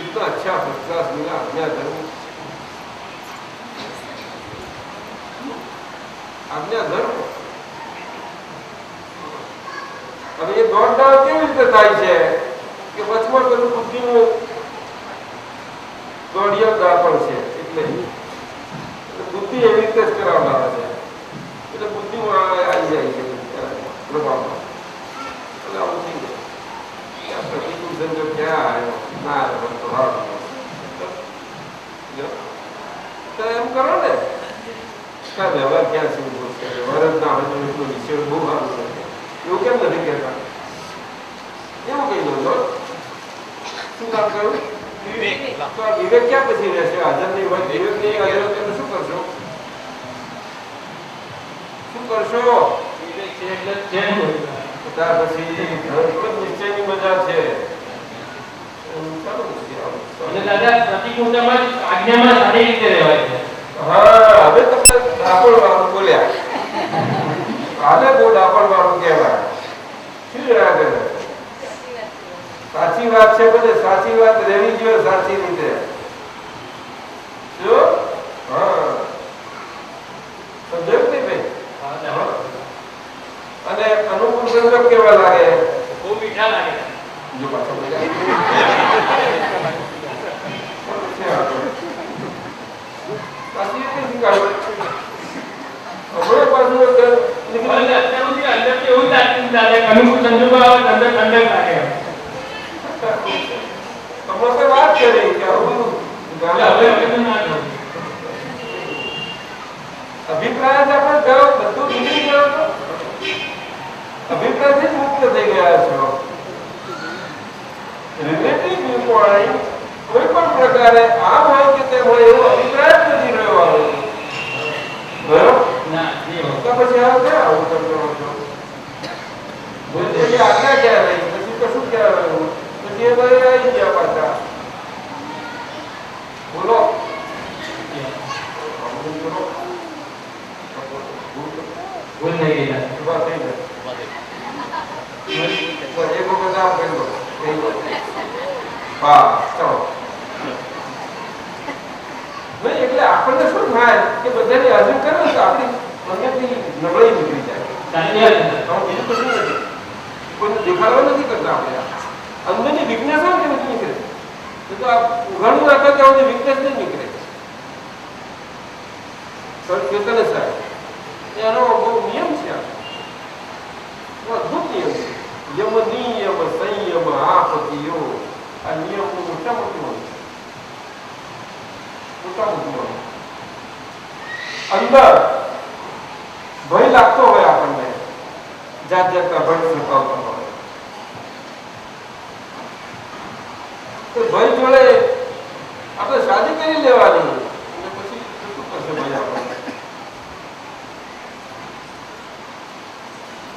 इतना अच्छा फर्स्ट मिला आज्ञा धर्म. आज्ञा धर्म. अब ये दौड़ કેવી રીતે થાય છે કે વચમાં પેલું બુદ્ધિનું દોડિયા દાપણ છે એટલે બુદ્ધિ એવી રીતે જ કરાવનારા છે એટલે બુદ્ધિમાં આવી જાય છે પ્રભાવમાં. એટલે આવું થઈ જાય પ્રતિકૂળ સંજોગ ક્યાં આવ્યો ના આવ્યો પ્રભાવ તો એમ કરો ને કા વ્યવહાર ક્યાં છે વ્યવહાર જ ના હોય તો એટલું વિષય બહુ સારું છે એવું કેમ નથી કહેતા? એવું કહી દો છો. શું કામ કહ્યું? તો આ વિવેક ક્યાં પછી રહેશે? હાજર નહીં હોય વિવેક નહીં હાજર હોય તો શું કરશો? શું કરશો? વિવેક છે એટલે છે ત્યાર પછી ધર્મ નિશ્ચયની મજા છે. અને દાદા પ્રતિકૂળતામાં આજ્ઞામાં સારી રીતે રહેવાય છે. હા હવે તમે ડાપણ વાળું બોલ્યા. હાલે બહુ ડાપણ વાળું કહેવાય. શું રહ્યા કરે? સાચી વાત છે. બધે સાચી વાત રહેવી જોઈએ સાચી રીતે. શું? હા સમજાયું નહીં ભાઈ? અને અનુકૂળ સંજોગ કેવા લાગે? બહુ મીઠા લાગે. જો પાછો બોલ્યા. પાછી એ શીખાડો. હમણાં પાછું અત્યાર સુધી અંદરથી એવું લાગતું દાદા અનુકૂળ સંજોગો આવે તો અંદર ઠંડક લાગે. હમણાં તો વાત કરી કે આવું હવે તો ના થાય. અભિપ્રાય જ આપણે ગયો બધું નીકળી ગયો તો અભિપ્રાયથી જ મુક્ત થઈ ગયા છો. રિલેટિવ વ્યૂ પોઈન્ટ કોઈ પણ પ્રકારે આમ હોય કે તેમ હોય એવો અભિપ્રાય જ નથી રહ્યો આવે. બરાબર? ના એ તો પછી આ ક્યાં આવું કરતો છો? બોલતે કે આજ્ઞા ક્યાં રહી? પછી કશું ક્યાં રહ્યું? પછી એ ભાઈ આવી ગયા પાછા. બોલો ભૂલ થઈ ગઈ. ઉભા થઈ જાય. એક વખત આમ કરી દો. હા ચાલો. નહીં એટલે આપણને શું થાય કે બધાને હાજર કરે તો આપણી અંદરથી નબળાઈ નીકળી જાય. બીજું કશું નથી. કોઈને દેખાડવા નથી કરતા આપણે. અંદરની વીકનેસ હોય ને નથી નીકળે. તો આ ઉઘાડું નાખતા ત્યાં વીકનેસ નહીં નીકળે. ચેતન સાહેબ એનો બહુ નિયમ છે. અદભુત નિયમ છે. યમ નિયમ સંયમ આપતિયો. આ નિયમનું મોટા મોટું અંદર ભય લાગતો હોય આપણને જાત જાતના ભય સંતાવતા હોય તો ભય જોડે આપણે શાદી કરી લેવાની અને પછી શું કરશે ભય આપણને?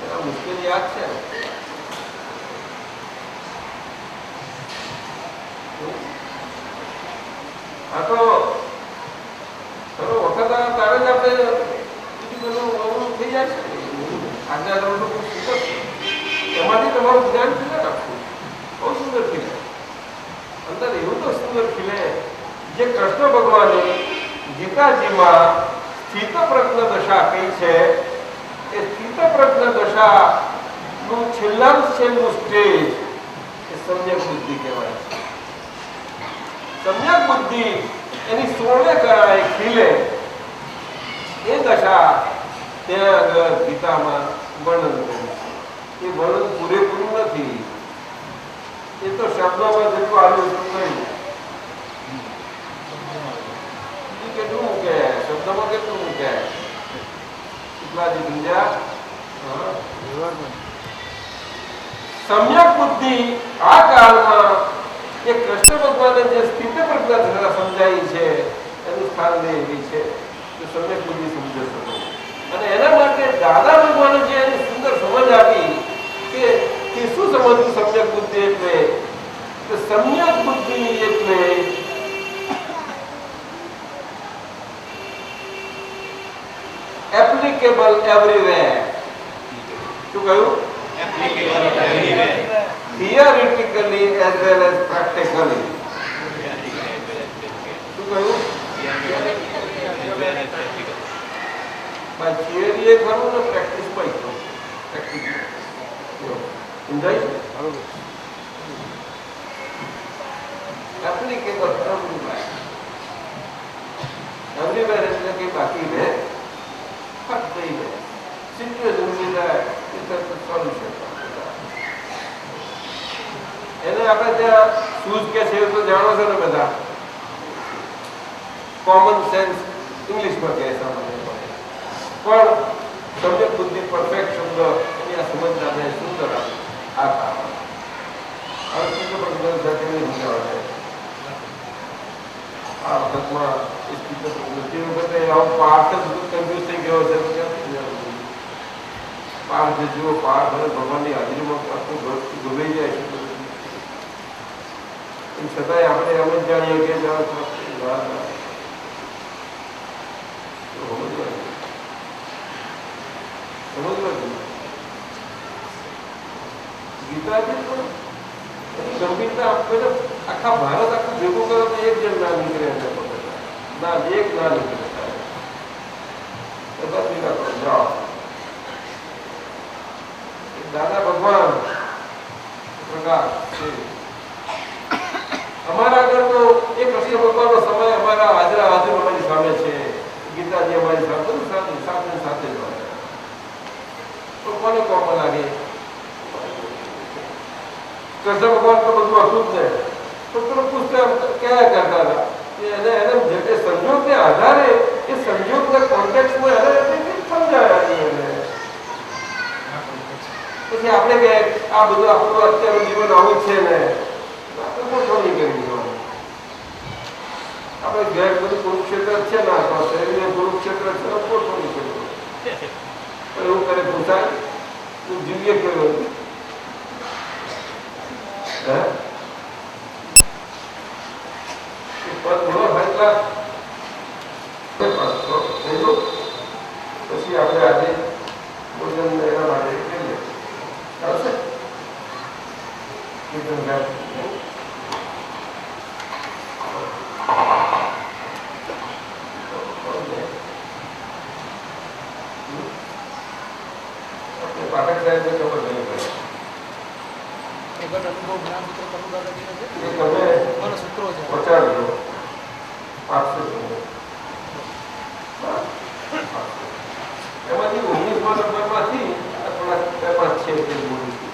એના મુશ્કેલી યાદ છે. આ તો ચલો વખત તારે જ આપણે બીજું બધું અવરું થઈ જાય છે. આજના ધર્મ તો બહુ સુંદર છે. એમાંથી તમારું જ્ઞાન ખીલે રાખવું બહુ સુંદર ખીલે. અંદર એવું તો સુંદર ખીલે જે કૃષ્ણ ભગવાને ગીતાજીમાં સ્થિત પ્રજ્ઞ દશા કહી છે. એ સ્થિત પ્રજ્ઞ દશાનું છેલ્લું સ્ટેજ એ સમ્યક બુદ્ધિ કહેવાય છે. સમ્યક બુદ્ધિ એની સોળે કરાય ખીલે એ દશા ત્યાં આગળ ગીતામાં વર્ણન કર્યું છે. એ વર્ણન પૂરેપૂરું નથી, એ તો શબ્દોમાં જેટલું આવ્યું એટલું નહીં. કેટલું મૂકે શબ્દમાં, કેટલું મૂકે એટલાથી સમજ્યા. સમ્યક બુદ્ધિ આ કાળમાં એ કૃષ્ણ ભગવાને જે સ્થિત પ્રજ્ઞા સમજાઈ છે એનું સ્થાન લે એવી છે કે સમ્યક બુદ્ધિ સમજે શકો. અને એના માટે દાદા ભગવાને જે એની સુંદર સમજ આપી કે શું સમજવું સમ્યક બુદ્ધિ એટલે, કે સમ્યક બુદ્ધિ એટલે એપ્લિકેબલ એવરીવેર. શું કહ્યું? Theoretically as well as practically. શું કહ્યું? by theory એ ખરું ને practice માં ખરું. practice સમજાય છે? applicable everywhere એટલે કે બાકી રહે ફક્ત થઈ જાય સિચ્યુએશન સોલ્યુશન. એને આપણે ત્યાં શૂઝ કે છે તો જાણો છો ને બધા, કોમન સેન્સ ઇંગ્લિશમાં કહે સામાન્ય, પણ સમ્યક બુદ્ધિ પરફેક્ટ શબ્દ એની આ સમજદારને સુંદર આ કારણ આ વખતમાં તે વખતે આવો પાર્થ જ કન્ફ્યુઝ થઈ ગયો છે. પાર્થ જુઓ, પાર્થ અને ભગવાનની હાજરીમાં આખું ગભરાઈ જાય છે. છતાંય આપણે એમ જ જાણીએ કે ગીતાજી તો એની ગંભીરતા આપણે આખા ભારત આખું ભેગું કરો તો એક જણ ના નીકળે, ના એક ના નીકળે. જાઓ દાદા ભગવાન પ્રકાશ અમારા આગળનો એક કૃષ્ણ ભગવાનનો સમય અમારા હાજર અમારી સામે છે, ગીતાજી અમારી સામે સાથે સાથે જ હોય. તો કોને કોમ લાગે? કૃષ્ણ ભગવાન તો બધું હતું જ ને, તો પેલું પુસ્તક કયા કરતા હતા એને જે સંજોગને આધારે એ સંજોગના કોન્ટેક્સમાં સમજાયા એને. પછી આપણે કે આ બધું આપણું અત્યારનું જીવન આવું છે ને આપણે ઘેર બધું કુરુક્ષેત્ર છે ને શરીર કુરુક્ષેત્ર છે, પોઠોણી કર્યું એવું કરે પૂછાય તું જીવીએ કર્યો પછી આપણે આજે ભોજન એના માટે કરીએ. ચાલશે? પાઠક સાહેબ ને ખબર નહીં પડે સૂત્રો છે પહોંચાડજો 500 એમાંથી 19 નંબરમાંથી થોડા પેપર છે તે બોલું છું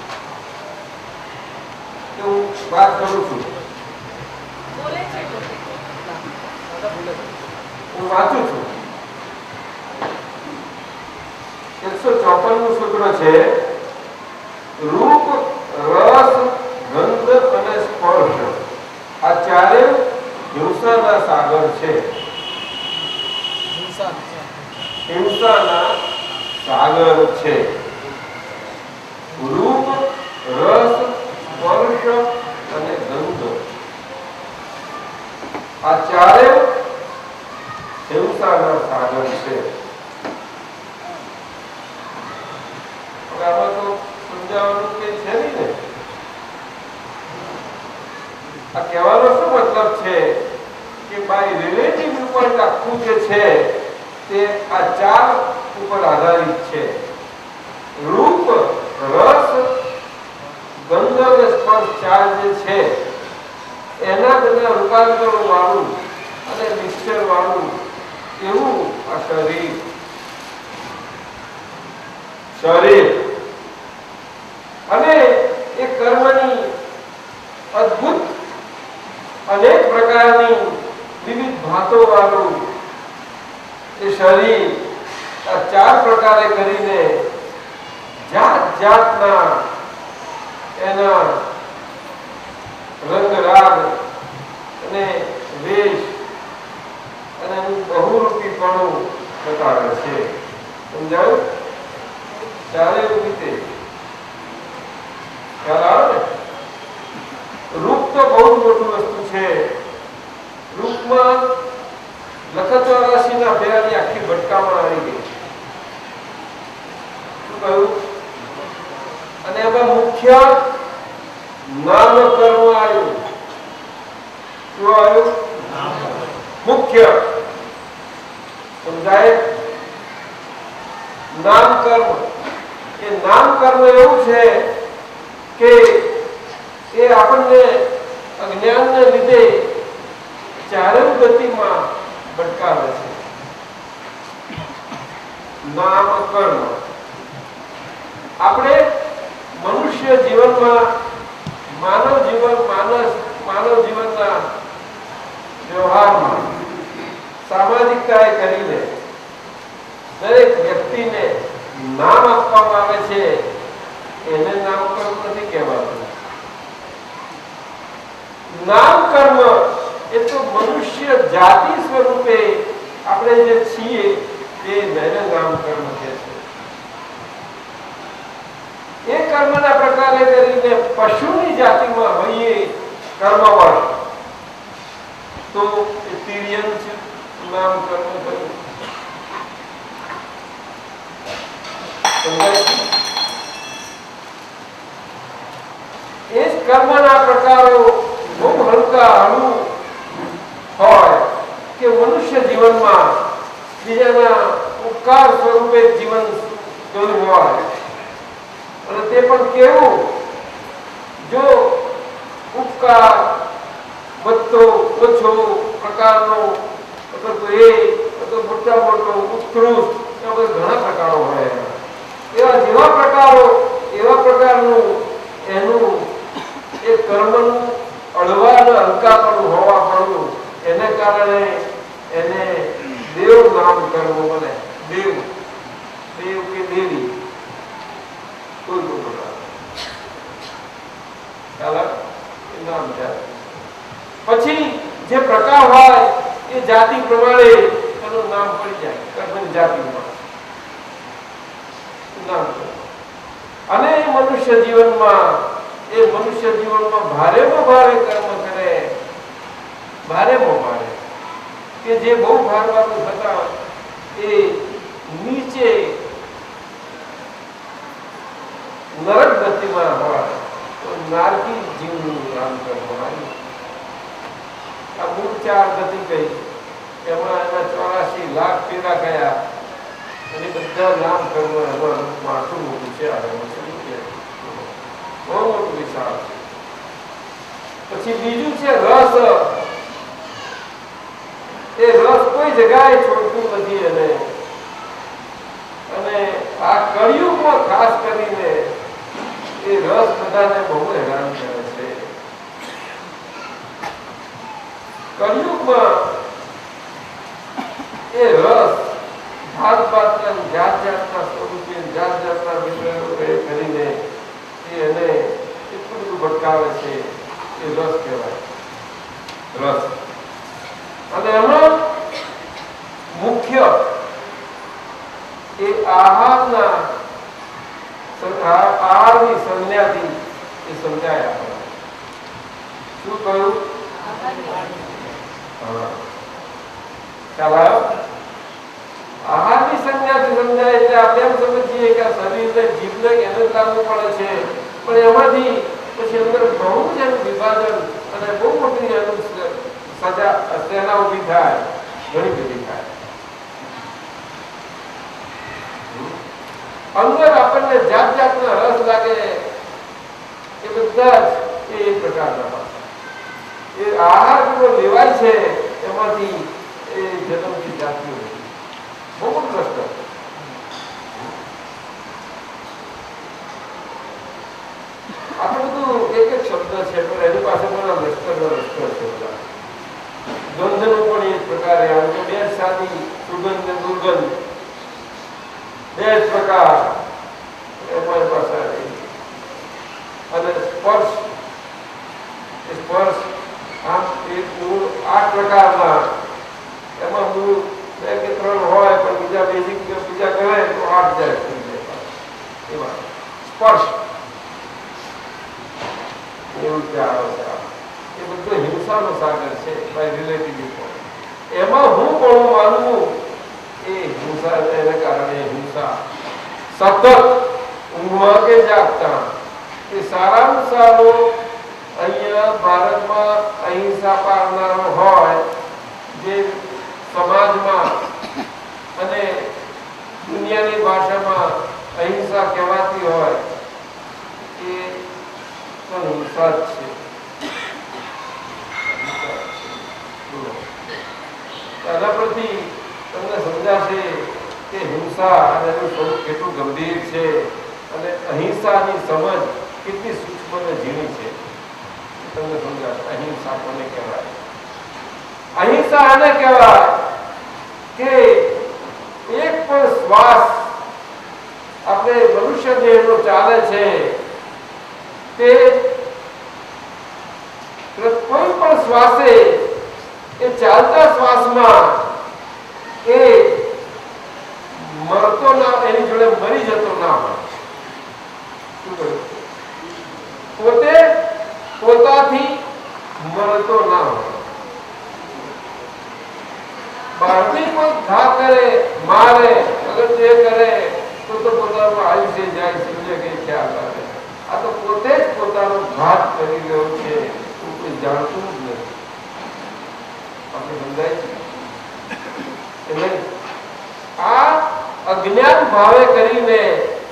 કે હું વાત કરું છું, હું વાંચું છું. 154 નું સૂત્ર છે રૂપ, રસ, ગંધ અને સ્પર્શ આ ચારે હિંસાના સાગર છે. હિંસાના સાગર છે. રૂપ, રસ, સ્પર્શ અને ગંધ આ ચારે હિંસાના સાગર છે. આમાં તો સમજાવવાનું કઈ છે નહીં ને. આ કહેવાનો શું મતલબ છે કે બાય રિલેટિવ વ્યુપોઈન્ટ આખું જે છે તે આ ચાર ઉપર આધારિત છે. રૂપ, રસ, ગંધ અને સ્પર્શ ચાર જે છે એના બધા રૂપાંતરો વાળું અને મિક્સચર વાળું એવું આ શરીર અને એ કર્મની અદ્ભુત અનેક પ્રકારની વિવિધ ભાતો વાળું એ શરીર આ 4 પ્રકારે કરીને જાત જાતના એના રંગ રાગ અને વેશ અને એનું બહુરૂપીપણું બતાવે છે. સમજાયું? ચારે રીતે ખ્યાલ આવે ને? રૂપ તો બહુ મોટું વસ્તુ છે. રૂપમાં લખત-ચોરાશીના ફેરાની આખી ભટકામણ આવી ગઈ. શું કહ્યું? અને એમાં મુખ્ય નામકર્મ આવ્યું. શું આવ્યું? મુખ્ય સમજાય? નામકર્મ. એ નામકર્મ એવું છે કે એ આપણને અજ્ઞાનને લીધે ચારેય ગતિમાં ભટકાવે છે. નામકર્મ આપણે મનુષ્ય જીવનમાં માનવ જીવનના વ્યવહારમાં સામાજિકતાએ કરીને દરેક વ્યક્તિને નામ આપવામાં આવે છે. એને નામકર્મ નથી કહેવાતું. નામકર્મ એ તો મનુષ્ય જાતિ સ્વરૂપે આપણે જે છીએ તે નામકર્મ કહે છે. એ કર્મના પ્રકારે કરીને પશુની જાતિમાં હોઈએ કર્મવશ તો એ તિર્યંચ નામકર્મ થયું. એ જ કર્મના પ્રકારો બહુ હળવું હોય કે મનુષ્ય જીવનમાં બીજાના ઉપકાર સ્વરૂપે જીવન જોયું હોય અને તે પણ કેવું? જો ઉપકાર વધતો ઓછો પ્રકારનો અથવા તો એ અથવા મોટા મોટો ઉત્કૃષ્ટ એવા ઘણા પ્રકારો હોય. જેવા પ્રકારનું એનું એ કર્મનું અળવા અને હલકાપણું હોવા પડવું એને કારણે એને દેવ નામ કરવું બને. દેવ કે દેવી કોઈ નામ થાય. પછી જે પ્રકાર હોય એ જાતિ પ્રમાણે એનું નામ પડી જાય. કર્મની જાતિમાં નામ. અને મનુષ્ય જીવનમાં ભારેમાં ભારે કર્મ કરે. ભારેમાં ભારે કે જે બહુ ભારવાળું થતા એ નીચે નરક ગતિમાં હોય તો નારકી જીવનું નામ કરવાનું. આ મૂળ 4 ગતિ કઈ એમાં એના 84 લાખ ફેરા કયા અને બધા નામ કરવા એમાં આટલું મોટું છે. બહુ મોટું વિશાળ છે. પછી બીજું છે રસ. એ રસ કોઈ જગ્યાએ છોડતું નથી. અને આ કળિયુગમાં ખાસ કરીને એ રસ બધાને બહુ હેરાન કરે છે. કળિયુગમાં એ રસ જાતના સ્વરૂપે જાત જાતના વિષયો કરીને એને એટલું બધું ભટકાવે છે. એ રસ કહેવાય. રસ. અને એમાં મુખ્ય એ આહારની સંજ્ઞાથી એ સમજાય આપણે. શું કહ્યું? ખ્યાલ આવ્યો? આહારની સંજ્ઞાથી સમજાય એટલે આપણે એમ સમજીએ કે આ શરીરને જીભને એને જ લાગવું પડે છે. પણ એમાંથી પછી અંદર બહુ જ એનું વિભાજન અને બહુ મોટી એનું સજા તેના ઉભી થાય. ઘણી બધી થાય. અંદર આપણને જાત જાતના રસ લાગે એ બધા જ એ પ્રકારના પાછા. એ આહાર જેવો લેવાય છે એમાંથી એ જન્મથી જાતિઓ બહુ મોટું લશ્કર. આપણે બધું એક એક શબ્દ છે પણ એની પાસે પણ લશ્કર છે બધા. ગંધનું પણ એ જ પ્રકારે આવે છે. બે સાદી સુગંધ ને દુર્ગંધ બે જ પ્રકાર એમાં પાસે આવે. અને સ્પર્શ આમ એક મૂળ 8 પ્રકારના એમાં મૂળ 2 કે 3 હોય પણ બીજા બેઝિક બીજા કરે તો 8 જાય એમાં સ્પર્શ એવું ત્યાં આવે છે. એ બધું હિંસાનો સાગર છે બાય રિલેટિવિટી. એમાં હું કોણ માનવું એ હિંસા એને કારણે હિંસા સતત ઊંઘમાં કે જાગતા એ સારામાં સારો અહીંયા ભારતમાં અહિંસા પાળનારો હોય જે સમાજમાં અને દુનિયાની ભાષામાં અહિંસા કહેવાતી હોય એ તો હિંસા જ છે. એના પરથી તમને સમજાશે કે હિંસા અને એનું સ્વરૂપ કેટલું ગંભીર છે અને અહિંસાની સમજ કેટલી સૂક્ષ્મ અને ઝીણી છે. તમને સમજાશે અહિંસા કોને કહેવાય. અહિંસા આને કહેવાય કે એક પણ શ્વાસ આપણે મનુષ્ય દેહનો ચાલે છે તે કોઈ પણ શ્વાસે એ ચાલતા શ્વાસમાં એ મરતો ના એની જોડે મરી જતો ના હોય. શું કહ્યું? પોતે પોતાથી મરતો ના હોય. બહારથી કોઈ ઘા કરે મારે અગર જે કરે તો પોતાનું આયુષ્ય જાય સમજે કે ખ્યાલ આવે. આ તો પોતે જ પોતાનો ઘાત કરી રહ્યો છે કોઈ જાણતું જ નથી. આપણે સમજાય છે એટલે આ અજ્ઞાન ભાવે કરીને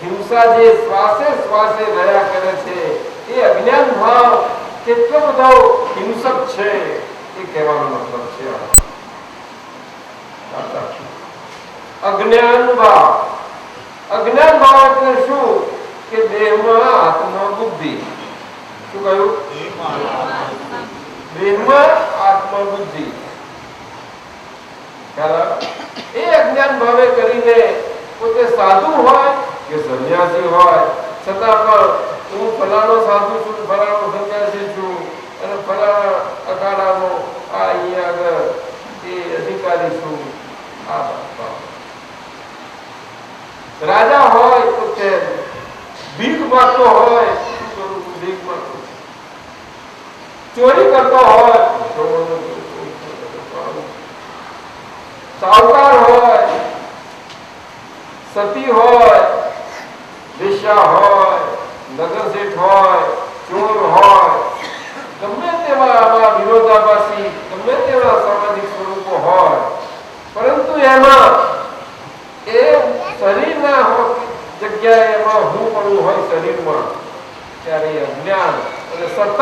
હિંસા જે શ્વાસે શ્વાસે રહ્યા કરે છે એ અજ્ઞાન ભાવ કેટલો બધો હિંસક છે એ કહેવાનો મતલબ છે. અજ્ઞાન ભાવ એટલે શું કે દેહમાં આત્મા બુદ્ધિ. શું કહ્યું? દેહમાં આત્મા બુદ્ધિ એ અજ્ઞાન ભાવે કરીને પોતે સાધુ હોય કે સંન્યાસી હોય છતાં પણ હું ફલાણો સાધુ છું, ફલાણો સંન્યાસી છું અને ફલાણા અખાડાનો આ અહીંયા આગળ એ અધિકારી છું. આ રાજા હોય તો તે ભીખ માંગતો હોય ભીખ માંગતો, ચોરી કરતો હોય, સાવકાર હોય, સતી હોય, વેશ્યા હોય, નગરશેઠ હોય, ચોર હોય, ગમે તેવા આવા વિરોધાભાસી ગમે તેવા સામાજિક સ્વરૂપો હોય, પરંતુ એમાં એ શરીરના જગ્યાએ એમાં હું પડવું હોય શરીરમાં ત્યારે અજ્ઞાન અને સતત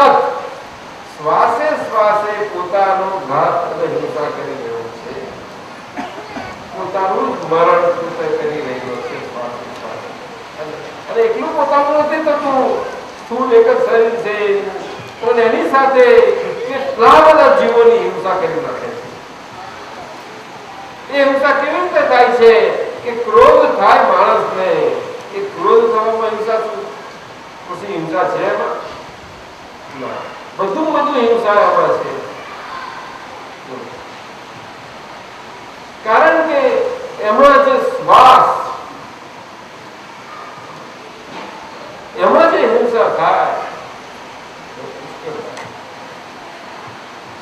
શ્વાસે શ્વાસે પોતાનો ઘાત અને હિંસા કરી રહ્યો છે. પોતાનું મરણ કરી રહ્યો છે શ્વાસે શ્વાસે. અને એટલું પોતાનું નથી થતું. સ્થૂળ એક જ શરીર છે પણ એની સાથે કેટલા બધા જીવોની હિંસા કરી નાખે છે. એ હિંસા કેવી રીતે થાય છે કે ક્રોધ થાય માણસને. એ ક્રોધ થવામાં હિંસા શું? પછી હિંસા છે એમાં બધું હિંસા એમાં છે. કારણ કે એમાં જે શ્વાસ એમાં જે હિંસા થાય.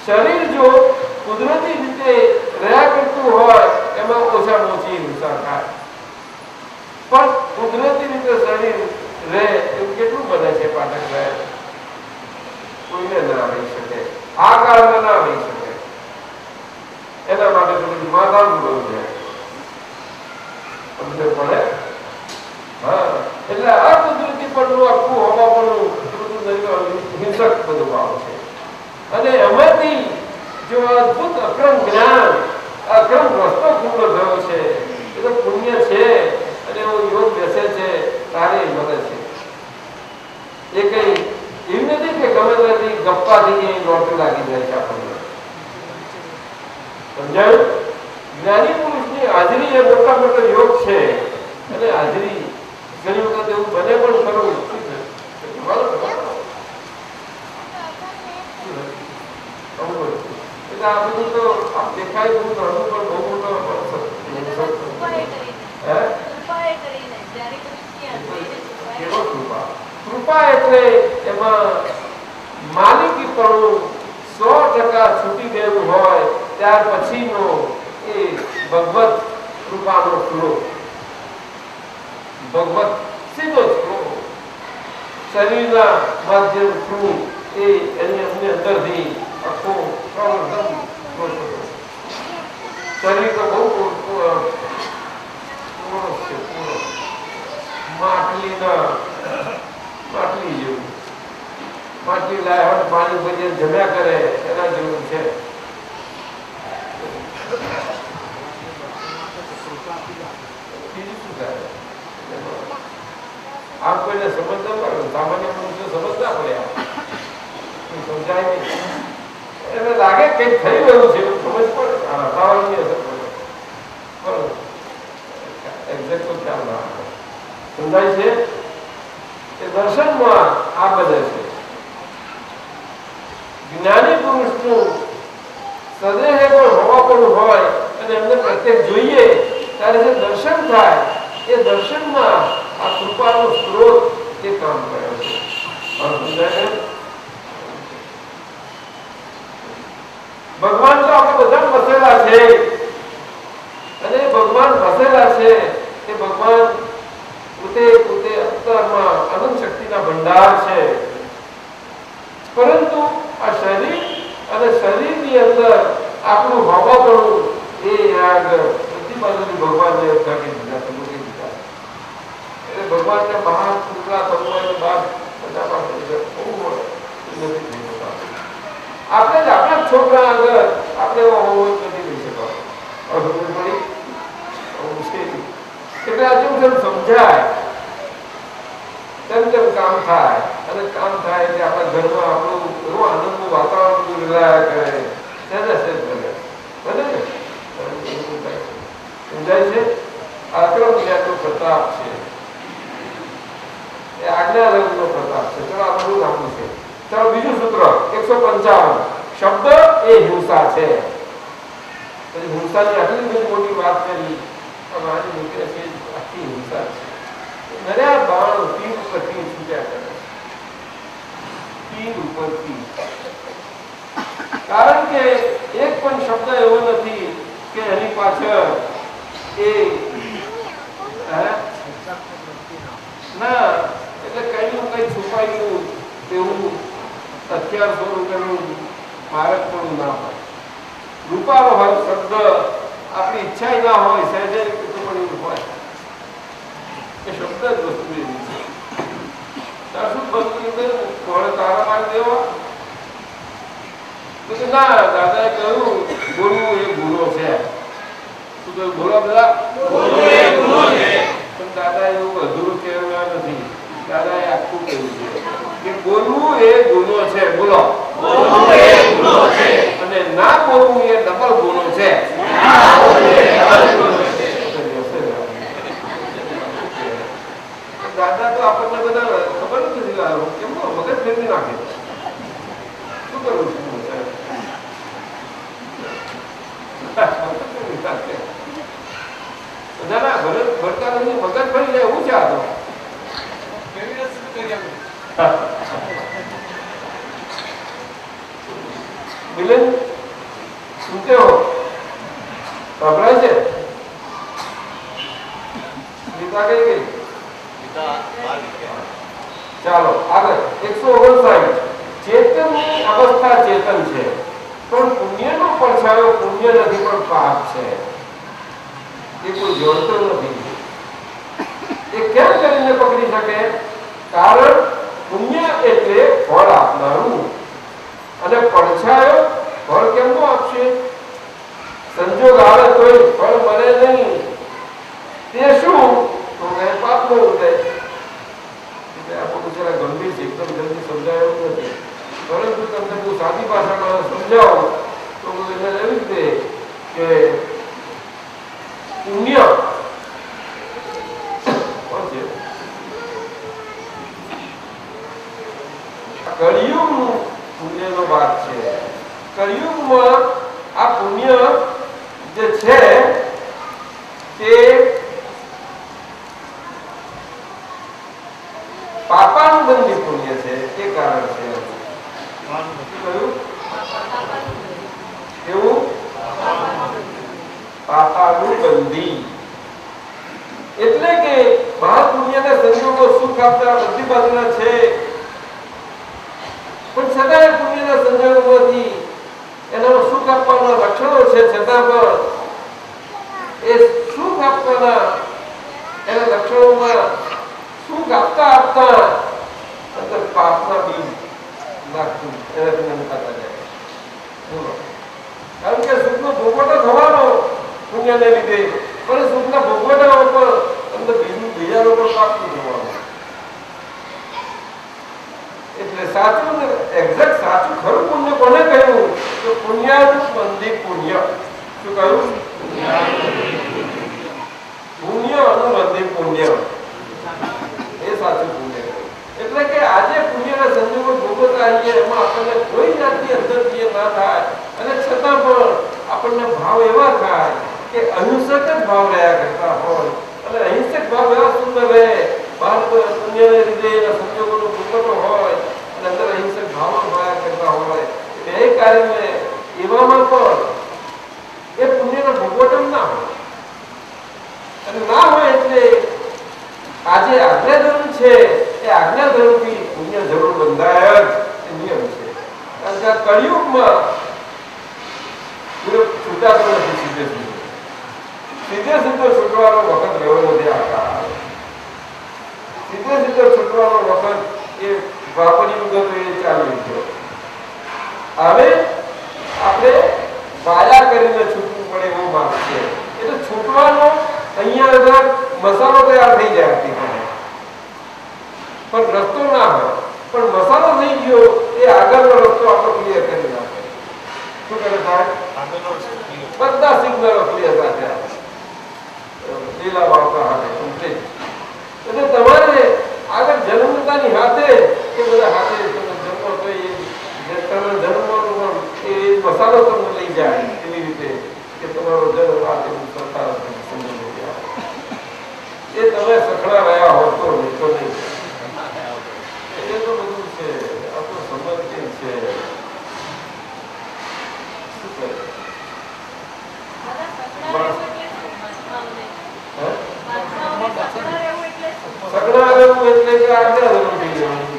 શરીર જો કુદરતી રીતે રહ્યા કરતું હોય એમાં ઓછામાં ઓછી હિંસા થાય. પણ કુદરતી રીતે શરીર રહે એવું કેટલું બને છે પાઠક રહે? કોઈને ના રહી શકે. આ કારણે ના રહી શકે. એના માટે થોડું માથાનું બહુ છે સમજે પડે. હા, એટલે આ કુદરતી પણ આખું હવા પણ બધું હિંસક બધું ભાવ છે. અને એમાંથી જો અદભુત અક્રમ જ્ઞાન અક્રમ રસ્તો પૂર્ણ થયો છે એ તો પુણ્ય છે અને એવો યોગ બેસે છે તારે મળે છે. એ કઈ એવું નથી કે ગમે ત્યાંથી ગપ્પાથી નોકરી લાગી જાય છે આપણને. સમજાયું? જ્ઞાની પુરુષની હાજરી એ મોટા મોટો યોગ છે અને હાજરી ઘણી વખત એવું બને પણ ખરું. એટલે આ બધું તો આમ દેખાય બહુ નાનું પણ બહુ મોટો કૃપા એટલે એમાં માલિકીપણું 100% છૂટી ગયું હોય ત્યાર પછીનો એ ભગવત કૃપાનો ફ્લો, ભગવત સીધો જ ફ્લો શરીરના માધ્યમ થ્રુ એ એની અંદરથી આખો શરીર તો બહુ માટલી જેવું, માટલી લાય પાણી ભરીને જમ્યા કરે એના જેવું છે. આમ કોઈને સમજ ના પડે, સામાન્ય મનુષ્ય સમજ ના પડે, સમજાય નહીં. એને લાગે કઈ થઈ રહ્યું છે એવું સમજ પડે, વાતાવરણની અસર પડે, બરોબર એક્ઝેક્ટ તો ખ્યાલ ના આવે. સમજાય છે? એ દર્શનમાં આ બધે છે. જ્ઞાની પુરુષનું સદેહ પણ હોવાપણું હોય અને એમને પ્રત્યેક જોઈએ ત્યારે જે દર્શન થાય એ દર્શનમાં આ કૃપાનો સ્ત્રોત એ કામ કરે છે. ભગવાન તો આપણે બધા વસેલા છે અને ભગવાન વસેલા છે એ ભગવાન પોતે અંતરમાં અનંત શક્તિના ભંડાર છે. પરંતુ આ શરીર અને શરીરની અંદર આપણું હોવાપણું એ આગળ બધી બાજુથી ભગવાનને ઢાંકી દીધા છે, મૂકી દીધા. એટલે ભગવાનને બહાર ટુકડા થવું બહાર બધા પાસે બહુ મળે નથી થઈ શકતા. આપણે જ આપણા છોકરા આગળ આપણે એવો હોવો નથી લઈ શકતા. મુશ્કેલી એટલે આજે સમજાય તેમ તેમ કામ થાય અને કામ થાય એટલે આપણા ઘરમાં આપણું એવું આનંદનું વાતાવરણ રહ્યા કરે તેને સેજ બને બને ને સમજાય છે? આક્રમ જ્ઞાનનો પ્રતાપ છે, એ આજ્ઞા રંગનો પ્રતાપ છે. ચલો આ બધું લાંબુ છે. ચલો બીજું સૂત્ર 155 શબ્દ એ હિંસા છે. પછી હિંસાની આટલી બધી મોટી વાત કરી મારી મૂકે છે આખી હિંસા છે. નર્યા બાણ તીર ઉપર તીર છૂટ્યા કરે, તીર ઉપર તીર. કારણ કે એક પણ શબ્દ એવો નથી કે એની પાછળ એ ના એટલે કઈ છુપાયેલું એવું હથિયાર સ્વરૂપેનું મારક પણ ના હોય. રૂપાળો હોય શબ્દ આપણી ઈચ્છા ના હોય, સહેજે પણ હોય એ શબ્દ જ વસ્તુ એવી છે. શું કોણે તારા મારી દેવા? ના, દાદાએ કહ્યું બોલવું એ ગુનો છે. શું કહ્યું? બોલો બધા. પણ દાદા એવું અધૂરું કહેવા નથી. દાદાએ આખું કહ્યું છે કે બોલવું એ ગુનો છે. બોલો, અને ના બોલવું એ ડબલ ગુનો છે. દાદા તો આપણને બધા ખબર નથી કેમ મગજ ફેરવી નાખે. શું કરવું છે? બધાના ભરતા નથી, મગજ ફરી જાય એવું છે. આ તો મિલન સુનતે હો? ખબરાય છે? ગીતા કઈ ગઈ? ચાલો આગળ 159 ચેતનની અવસ્થા ચેતન છે પણ પુણ્યનો પડછાયો પુણ્ય નથી પણ પાપ છે. એ કોઈ જોડતો નથી. એ કેમ કરીને પકડી શકે? કારણ પુણ્ય એટલે ફળ આપનારું અને પડછાયો ફળ કેમ નો આપશે? સંજોગ આવે તોય ફળ મળે નહીં. તે શું? તો એ પાપનો ઉદય. એટલે આ બધું જરા ગંભીર છે, એકદમ જલ્દી સમજાય એવું નથી. પરંતુ તમને બહુ સાદી ભાષામાં સમજાવું તો એને એવી રીતે કે પુણ્ય કળિયુગ પુણ્યનો ભાગ છે. કળિયુગમાં આ પુણ્ય જે છે તે પાપાનુબંધી પુણ્ય છે. એ કારણ છે એવું પાપાનુબંધી એટલે કે મહાપુણ્યના સંજોગો સુખ આપતા બધી બાજુના છે, પણ છતાં પુણ્યના સંજોગોમાંથી એના સુખ આપવાના લક્ષણો છે, છતાં પણ એ સુખ આપવાના એના લક્ષણોમાં સુખ આપતા આપતા અંદર પાપના બીજ નાખતું એનાથી નંખાતા જાય. બોલો, કારણ કે સુખનો ભોગવટો થવાનો પુણ્યને લીધે, પણ સુખના ભોગવટામાં પણ અંદર બીજાનો પણ પાપનું થવાનું. એટલે સાચું એક્ઝેક્ટ સાચું ખરું પુણ્ય કોને કહ્યું? તો પુણ્યાનુબંધી પુણ્ય. શું કહ્યું? પુણ્ય અનુબંધી પુણ્ય, એ સાચું પુણ્ય. એટલે કે આજે પુણ્યના સંજોગો ભોગવતા આવીએ એમાં આપણને કોઈ જાતની અંતરક્રિય ના થાય, અને છતાં પણ આપણને ભાવ એવા થાય કે અહિંસક જ ભાવ રહ્યા કરતા હોય. અને અહિંસક ભાવ એવા સુંદર રહે, બહાર પુણ્યને લીધે એના સંજોગોનો ભોગવટો હોય અને અંદર અહિંસક ભાવો રહ્યા કરતા હોય. બે કાર્યને એવામાં પણ એ પુણ્યનો ભોગવટો ના હોય. અને ના હોય એટલે આજે આજ્ઞાધર્મ છે, એ આજ્ઞાધર્મથી પુણ્ય જરૂર બંધાય જ, એ નિયમ છે. કારણ કે આ કળિયુગમાં છૂટાતો નથી. સીધે સીધો છૂટવાનો વખત રહ્યો નથી. આકાર સીધે સીધો છૂટવાનો વખત એ દ્વાપર યુગ એ ચાલી ગયો. હવે આપણે વાયા કરીને છૂટવું પડે એવું માર્ગ છે. એટલે છૂટવાનો અહીંયા આગળ મસાલો તૈયાર થઈ જાય પણ રસ્તો ના હોય. પણ મસાલો થઈ ગયો એ આગળનો રસ્તો આપણો ક્લિયર કરી નાખે. શું કરે સાહેબ? બધા સિગ્નલો ક્લિયર રાખે, લીલા વાવતા હાથે કમ્પ્લીટ. એટલે તમારે આગળ જન્મતાની હાથે એ બધા હાથે તમે જન્મો તો એ તમે જન્મો એ મસાલો તમને લઈ જાય એવી રીતે કે તમારો જન્મ હાથે સરકાર એ તમે સખડા રહ્યા હો તો નહીં. એ તો બધું છે, આપણું સમજ છે. શું કરે? સગડા રહેવું એટલે કે આજ્ઞા ધર્મ થઈ જવાનું.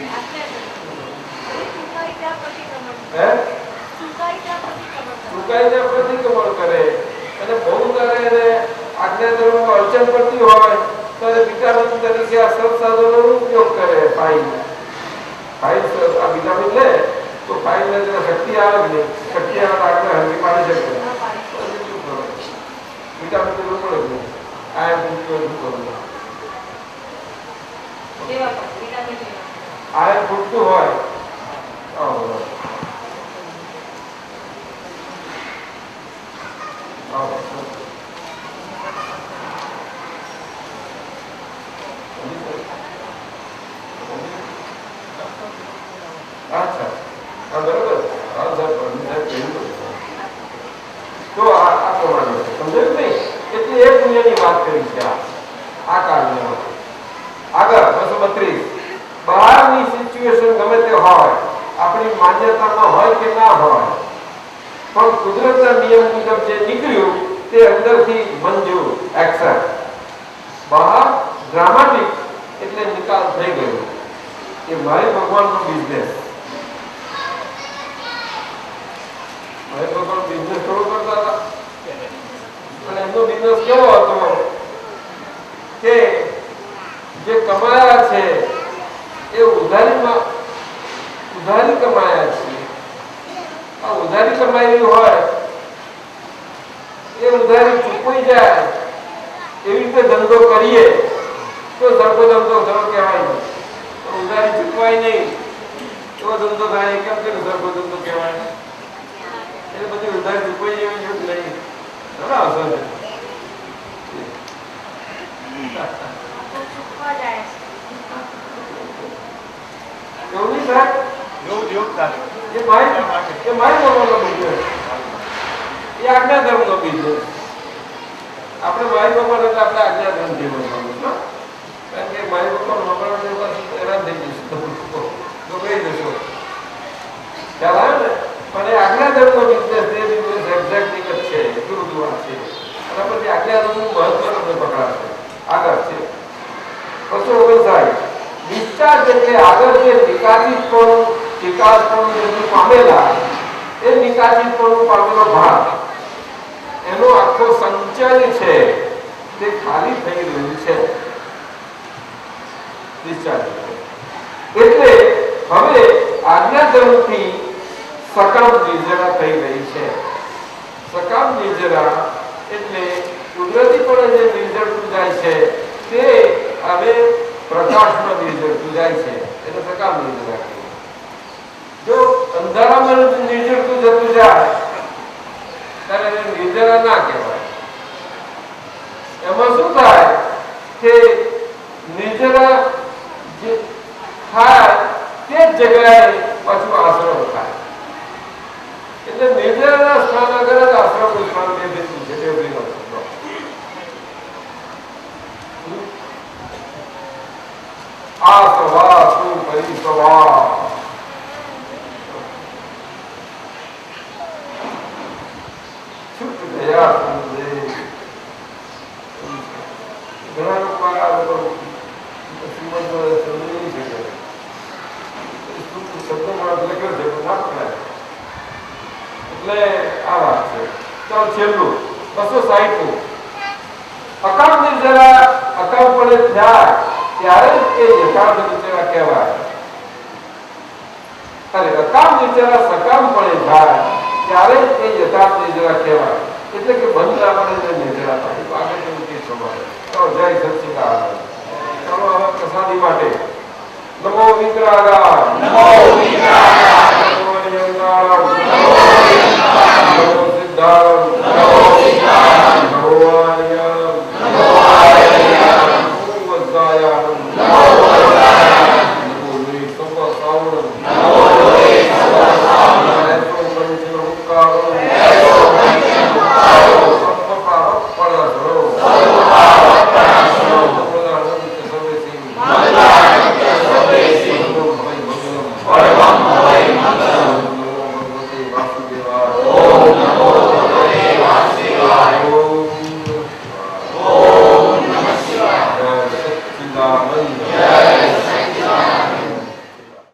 ચુકાઈ ત્યાં પ્રતિક્રમણ કરે, અને બહુ તારે એને આજ્ઞા ધર્મમાં અડચણ પડતી હોય ત્યારે વિટામિન તરીકે આ સત્સાધનોનો ઉપયોગ કરે. ફાઇલ આ વિટામિન લે તો ફાઇલને જરા શક્તિ આવે જ નહીં. શક્તિ આવે આજ્ઞા હરકી પાડી શકે. વિટામિન જરૂર પડે જ નહીં. આ એમ ઉપયોગ કરવું. આ એમ ખૂટતું હોય અચ્છા, હા બરોબર. તો આ પ્રમાણે સમજાયું નહીં? એટલે એ પુણ્યની વાત કરી છે આ કારણે. આગળ 232 બહારની સિચ્યુએશન ગમે તે હોય, આપણી માન્યતામાં હોય કે ના હોય, પણ કુદરતના નિયમ મુજબ જે નીકળ્યું તે અંદરથી મંજૂર એક્સેપ્ટ. બહાર ડ્રામાટિક એટલે નિકાલ થઈ ગયો કે મારે ભગવાનનો બિઝનેસ. મારે ભગવાન બિઝનેસ થોડો કરતા હતા, અને એમનો બિઝનેસ કેવો હતો કે જે કમાયા છે એ ઉધારી કમાયા છે. આ ઉધારી કમાયેલી હોય એ ઉધારી ચૂકવાઈ જાય એવી રીતે ધંધો કરીએ તો સરખો ધંધો ખરો કહેવાય નહીં. ઉધારી ચૂકવાય નહીં એવો ધંધો થાય કેમ કે સરખો ધંધો કહેવાય? એ બધી ઉધારી ચૂકવાઈ જેવી જ નહીં. ઘણા અસર છે. ચૂકવા જાય છે. એવું નહીં થાય? એ મારી બાપાનો બિઝનેસ, એ આજ્ઞા ધર્મનો બિઝનેસ. આપણે મારી બાપાને એટલે આપણે આજ્ઞા ધર્મ જીવવાનું, કારણ કે મારી બાપાનો બાપા હેરાન થઈ જશે, ગભરાઈ જશો. ખ્યાલ આવે ને? પણ એ આજ્ઞા ધર્મનો બિઝનેસ, એ બિઝનેસ એક્ઝેક્ટ એક જ છે, એટલું બધું વાત છે. અને પછી આજ્ઞા ધર્મનું મહત્વ તમને પકડાશે. આગળ છે 259. ડિસ્ચાર્જ એટલે આગળ જે નિકાસપણું જેનું પામેલા એ નિકાસીપણું પામેલો ભાગ એનો આખો સંચય છે તે ખાલી થઈ રહ્યું છે. ડિસ્ચાર્જ એટલે હવે આજ્ઞાધર્મથી સકામ નિર્જરા થઈ રહી છે. સકામ નિર્જરા એટલે કુદરતીપણે જે નિર્જરતું જાય છે તે હવે પ્રકાશમાં નિર્જરતું જાય છે, એટલે સકામ નિર્જરા કહેવાય. જો અંધારામાં નિર્જરતું જતું જાય ત્યારે એને નિર્જરા ના કહેવાય. એમાં શું થાય કે નિર્જરા જે થાય તે જ જગ્યાએ પાછું આશ્રમ થાય. એટલે નિર્જરાના સ્થાન આગળ જ આશ્રમ સ્થાન બે ભેગું છે. આ સભા શું પરિસભા છુટ ગયા સમજે. ઘણા લોકો આ શ્રીમદ સમજી નહીં શકે, શબ્દમાં લખ્યો છે પણ ના પકડાય. એટલે આ વાત છે. ચાલો છેલ્લું 260. અકામ નિર્જરા અકામપણે થયા ત્યારે એ યથાર્થ નિર્જરા કહેવાય. અરે અકામ નિર્જરા સકામપણે થાય ત્યારે એ યથાર્થ નિર્જરા કહેવાય. એટલે કે બંધ આપણે નિર્જરા થાય. આગળ કેવું તે સમય. તો જય સચ્ચિદાનંદ. ચાલો હવે પ્રસાદી માટે નમો વિતરાગા, નમો